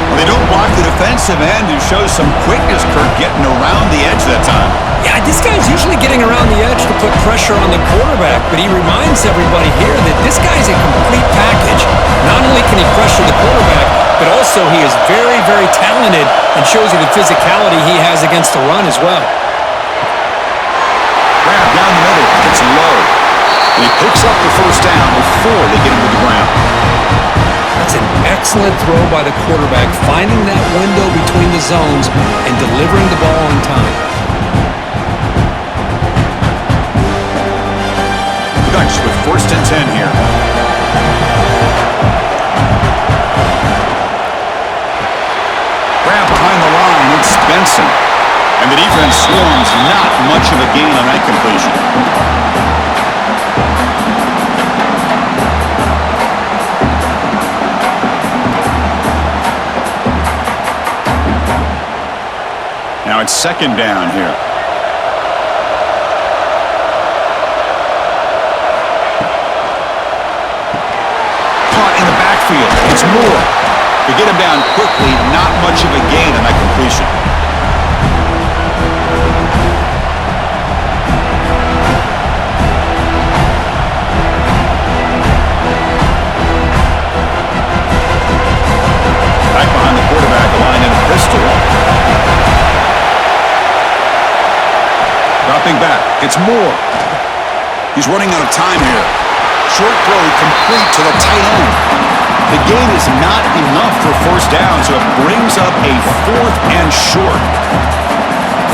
Well, they don't block the defensive end, who shows some quickness, Kurt, getting around the edge that time. Yeah, Yeah, this guy's usually getting around the edge to put pressure on the quarterback, but he reminds everybody here that this guy's a complete package. Not only can he pressure the quarterback, but also he is very, very talented and shows you the physicality he has against the run as well. Grab down the middle. It's low. And he picks up the first down before they get him to the ground. That's an excellent throw by the quarterback, finding that window between the zones and delivering the ball on time. Ducks with 1st and 10 here. Grab behind the line. It's Benson. And the defense swarms. Not much of a gain on that completion. Now it's 2nd down here. Caught in the backfield. It's Moore. To get him down quickly, not much of a gain on that completion. Back behind the quarterback, a line in a pistol. Dropping back, it's Moore. He's running out of time here. Short throw complete to the tight end. The gain is not enough for 1st down, so it brings up a 4th and short.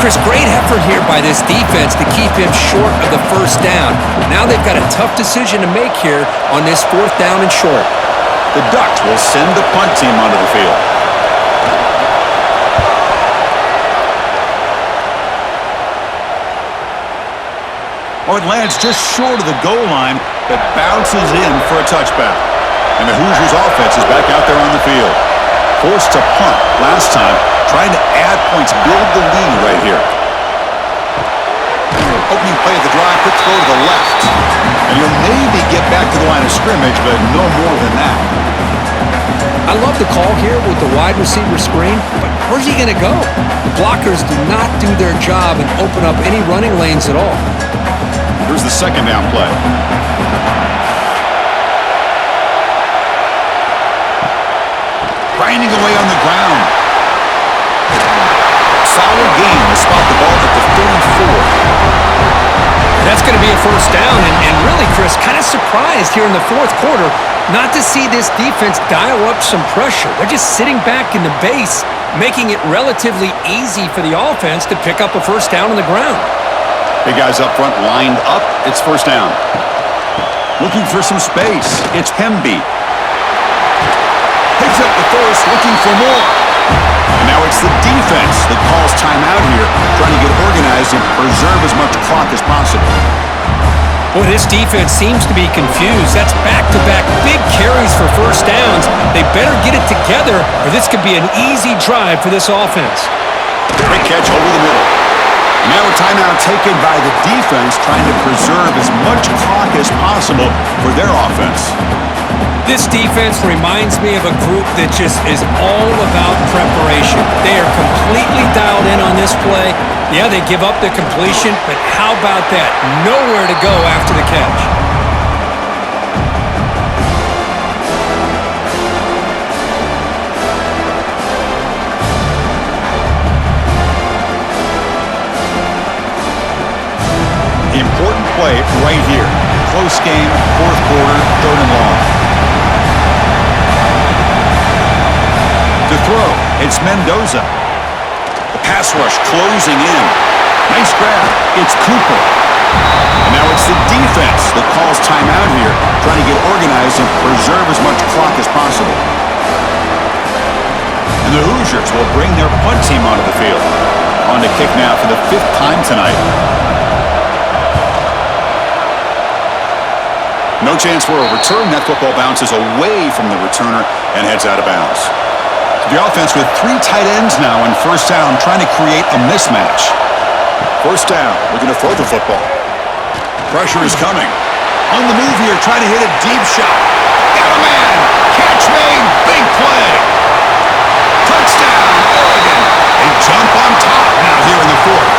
Chris, great effort here by this defense to keep him short of the 1st down. Now they've got a tough decision to make here on this 4th down and short. The Ducks will send the punt team onto the field. Oh, it lands just short of the goal line, but bounces in for a touchback. And the Hoosiers offense is back out there on the field. Forced to punt last time, trying to add points, build the lead right here. Opening play of the drive, quick throw to the left. And he'll maybe get back to the line of scrimmage, but no more than that. I love the call here with the wide receiver screen, but where's he going to go? The blockers do not do their job and open up any running lanes at all. Here's the 2nd down play. Grinding away on the ground. Solid gain to spot the ball at the 34. That's going to be a 1st down, and really, Chris, kind of surprised here in the 4th quarter not to see this defense dial up some pressure. They're just sitting back in the base, making it relatively easy for the offense to pick up a 1st down on the ground. Big guys up front lined up. It's 1st down. Looking for some space. It's Hemby. Picks up the 1st, looking for more. And now it's the defense that calls timeout here, trying to get organized and preserve as much clock as possible. Boy, this defense seems to be confused. That's back-to-back big carries for 1st downs. They better get it together, or this could be an easy drive for this offense. Great catch over the middle. Now a timeout taken by the defense, trying to preserve as much clock as possible for their offense. This defense reminds me of a group that just is all about preparation. They are completely dialed in on this play. Yeah, they give up the completion, but how about that? Nowhere to go after the catch. Important play right here. Close game, 4th quarter, 3rd and long. To throw, it's Mendoza. The pass rush closing in. Nice grab. It's Cooper. And now it's the defense that calls timeout here, trying to get organized and preserve as much clock as possible. And the Hoosiers will bring their punt team onto the field. On to kick now for the 5th time tonight. No chance for a return. That football bounces away from the returner and heads out of bounds. The offense with 3 tight ends now on 1st down, trying to create a mismatch. 1st down, looking to throw the football. Pressure is coming. On the move here, trying to hit a deep shot. Got a man! Catch made! Big play! Touchdown, Oregon! They jump on top now here in the 4th.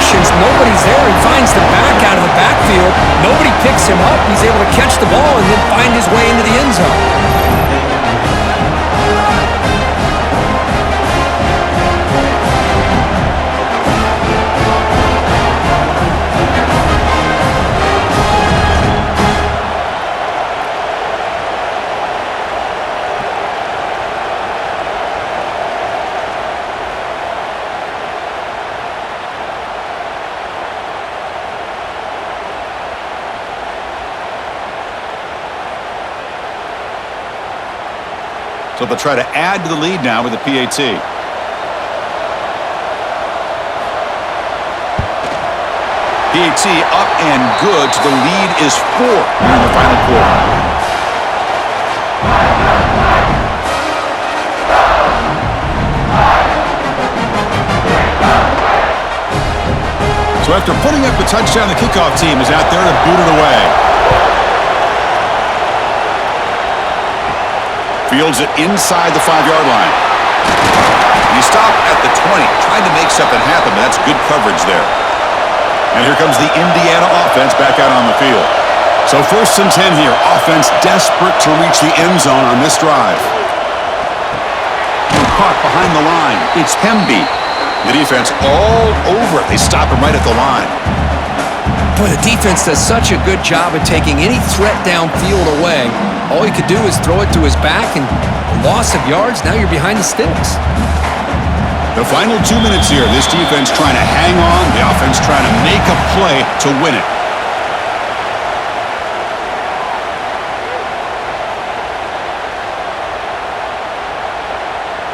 possessions. Nobody's there. He finds the back out of the backfield. Nobody picks him up. He's able to catch the ball and then find his way into the end zone. So they'll try to add to the lead now with the PAT. PAT up and good. So the lead is 4 here in the final quarter. So after putting up a touchdown, the kickoff team is out there to boot it away. Fields it inside the 5-yard line. He stopped at the 20, trying to make something happen, but that's good coverage there. And here comes the Indiana offense back out on the field. So 1st and 10 here. Offense desperate to reach the end zone on this drive. Caught behind the line. It's Hemby. The defense all over it. They stop him right at the line. Boy, the defense does such a good job of taking any threat downfield away. All he could do is throw it to his back, and a loss of yards, now you're behind the sticks. The final 2 minutes here. This defense trying to hang on. The offense trying to make a play to win it.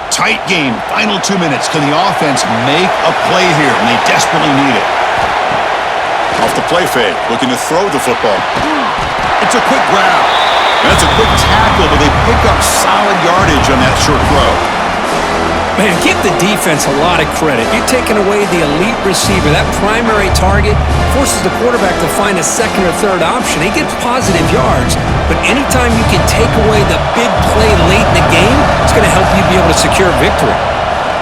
Tight game. Final 2 minutes. Can the offense make a play here? And they desperately need it. Off the play fake. Looking to throw the football. It's a quick grab. That's a quick tackle, but they pick up solid yardage on that short throw. Man, give the defense a lot of credit. You're taking away the elite receiver. That primary target forces the quarterback to find a second or third option. He gets positive yards, but anytime you can take away the big play late in the game, it's going to help you be able to secure victory.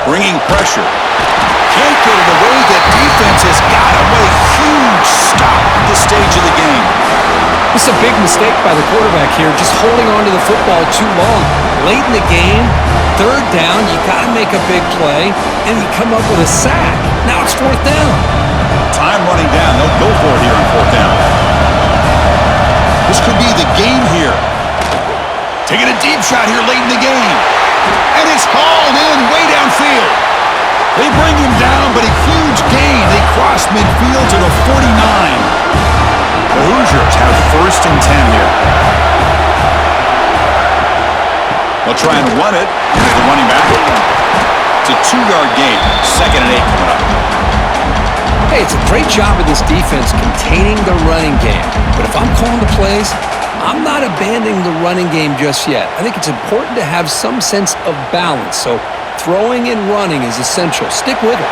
Bringing pressure. Can't get it away. The defense has got away. Huge stop at this stage of the game. It's a big mistake by the quarterback here, just holding on to the football too long. Late in the game, 3rd down, you got to make a big play, and you come up with a sack. Now it's 4th down. Time running down. They'll go for it here on 4th down. This could be the game here. Taking a deep shot here late in the game. And it's hauled in way downfield. They bring him down, but a huge gain. They cross midfield to the 49. The Hoosiers have 1st and 10 here. They'll try and run it. Here's the running back. It's a 2-yard gain. 2nd and 8 coming up. Hey, it's a great job of this defense containing the running game. But if I'm calling the plays, I'm not abandoning the running game just yet. I think it's important to have some sense of balance. So throwing and running is essential. Stick with it.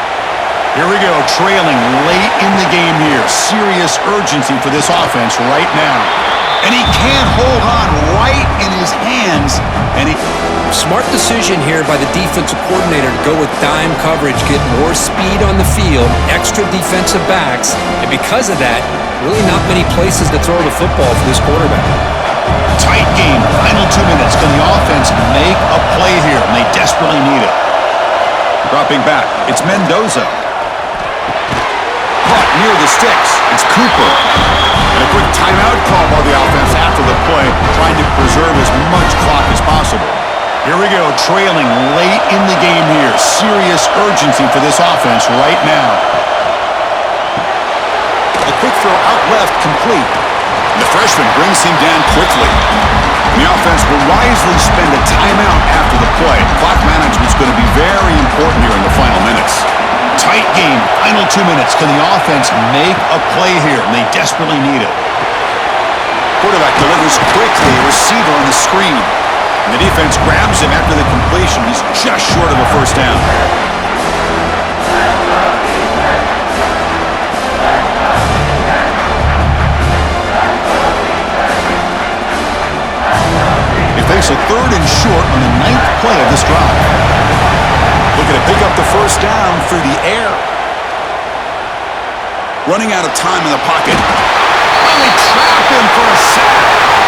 Here we go, trailing late in the game here. Serious urgency for this offense right now. And he can't hold on right in his hands. And Smart decision here by the defensive coordinator to go with dime coverage, get more speed on the field, extra defensive backs, and because of that, really not many places to throw the football for this quarterback. Tight game, final 2 minutes. Can the offense make a play here? And they desperately need it. Dropping back, it's Mendoza. Caught near the sticks. It's Cooper. And a quick timeout call by the offense after the play, trying to preserve as much clock as possible. Here we go, trailing late in the game here. Serious urgency for this offense right now. A quick throw out left, complete. And the freshman brings him down quickly. And the offense will wisely spend a timeout after the play. Clock management's going to be very important here in the final minutes. Tight game, final 2 minutes. Can the offense make a play here? And they desperately need it. Quarterback delivers quickly, receiver on the screen. And the defense grabs him after the completion. He's just short of a 1st down. They face a 3rd and short on the 9th play of this drive. Looking to pick up the 1st down through the air. Running out of time in the pocket. Well, they trap him for a sack.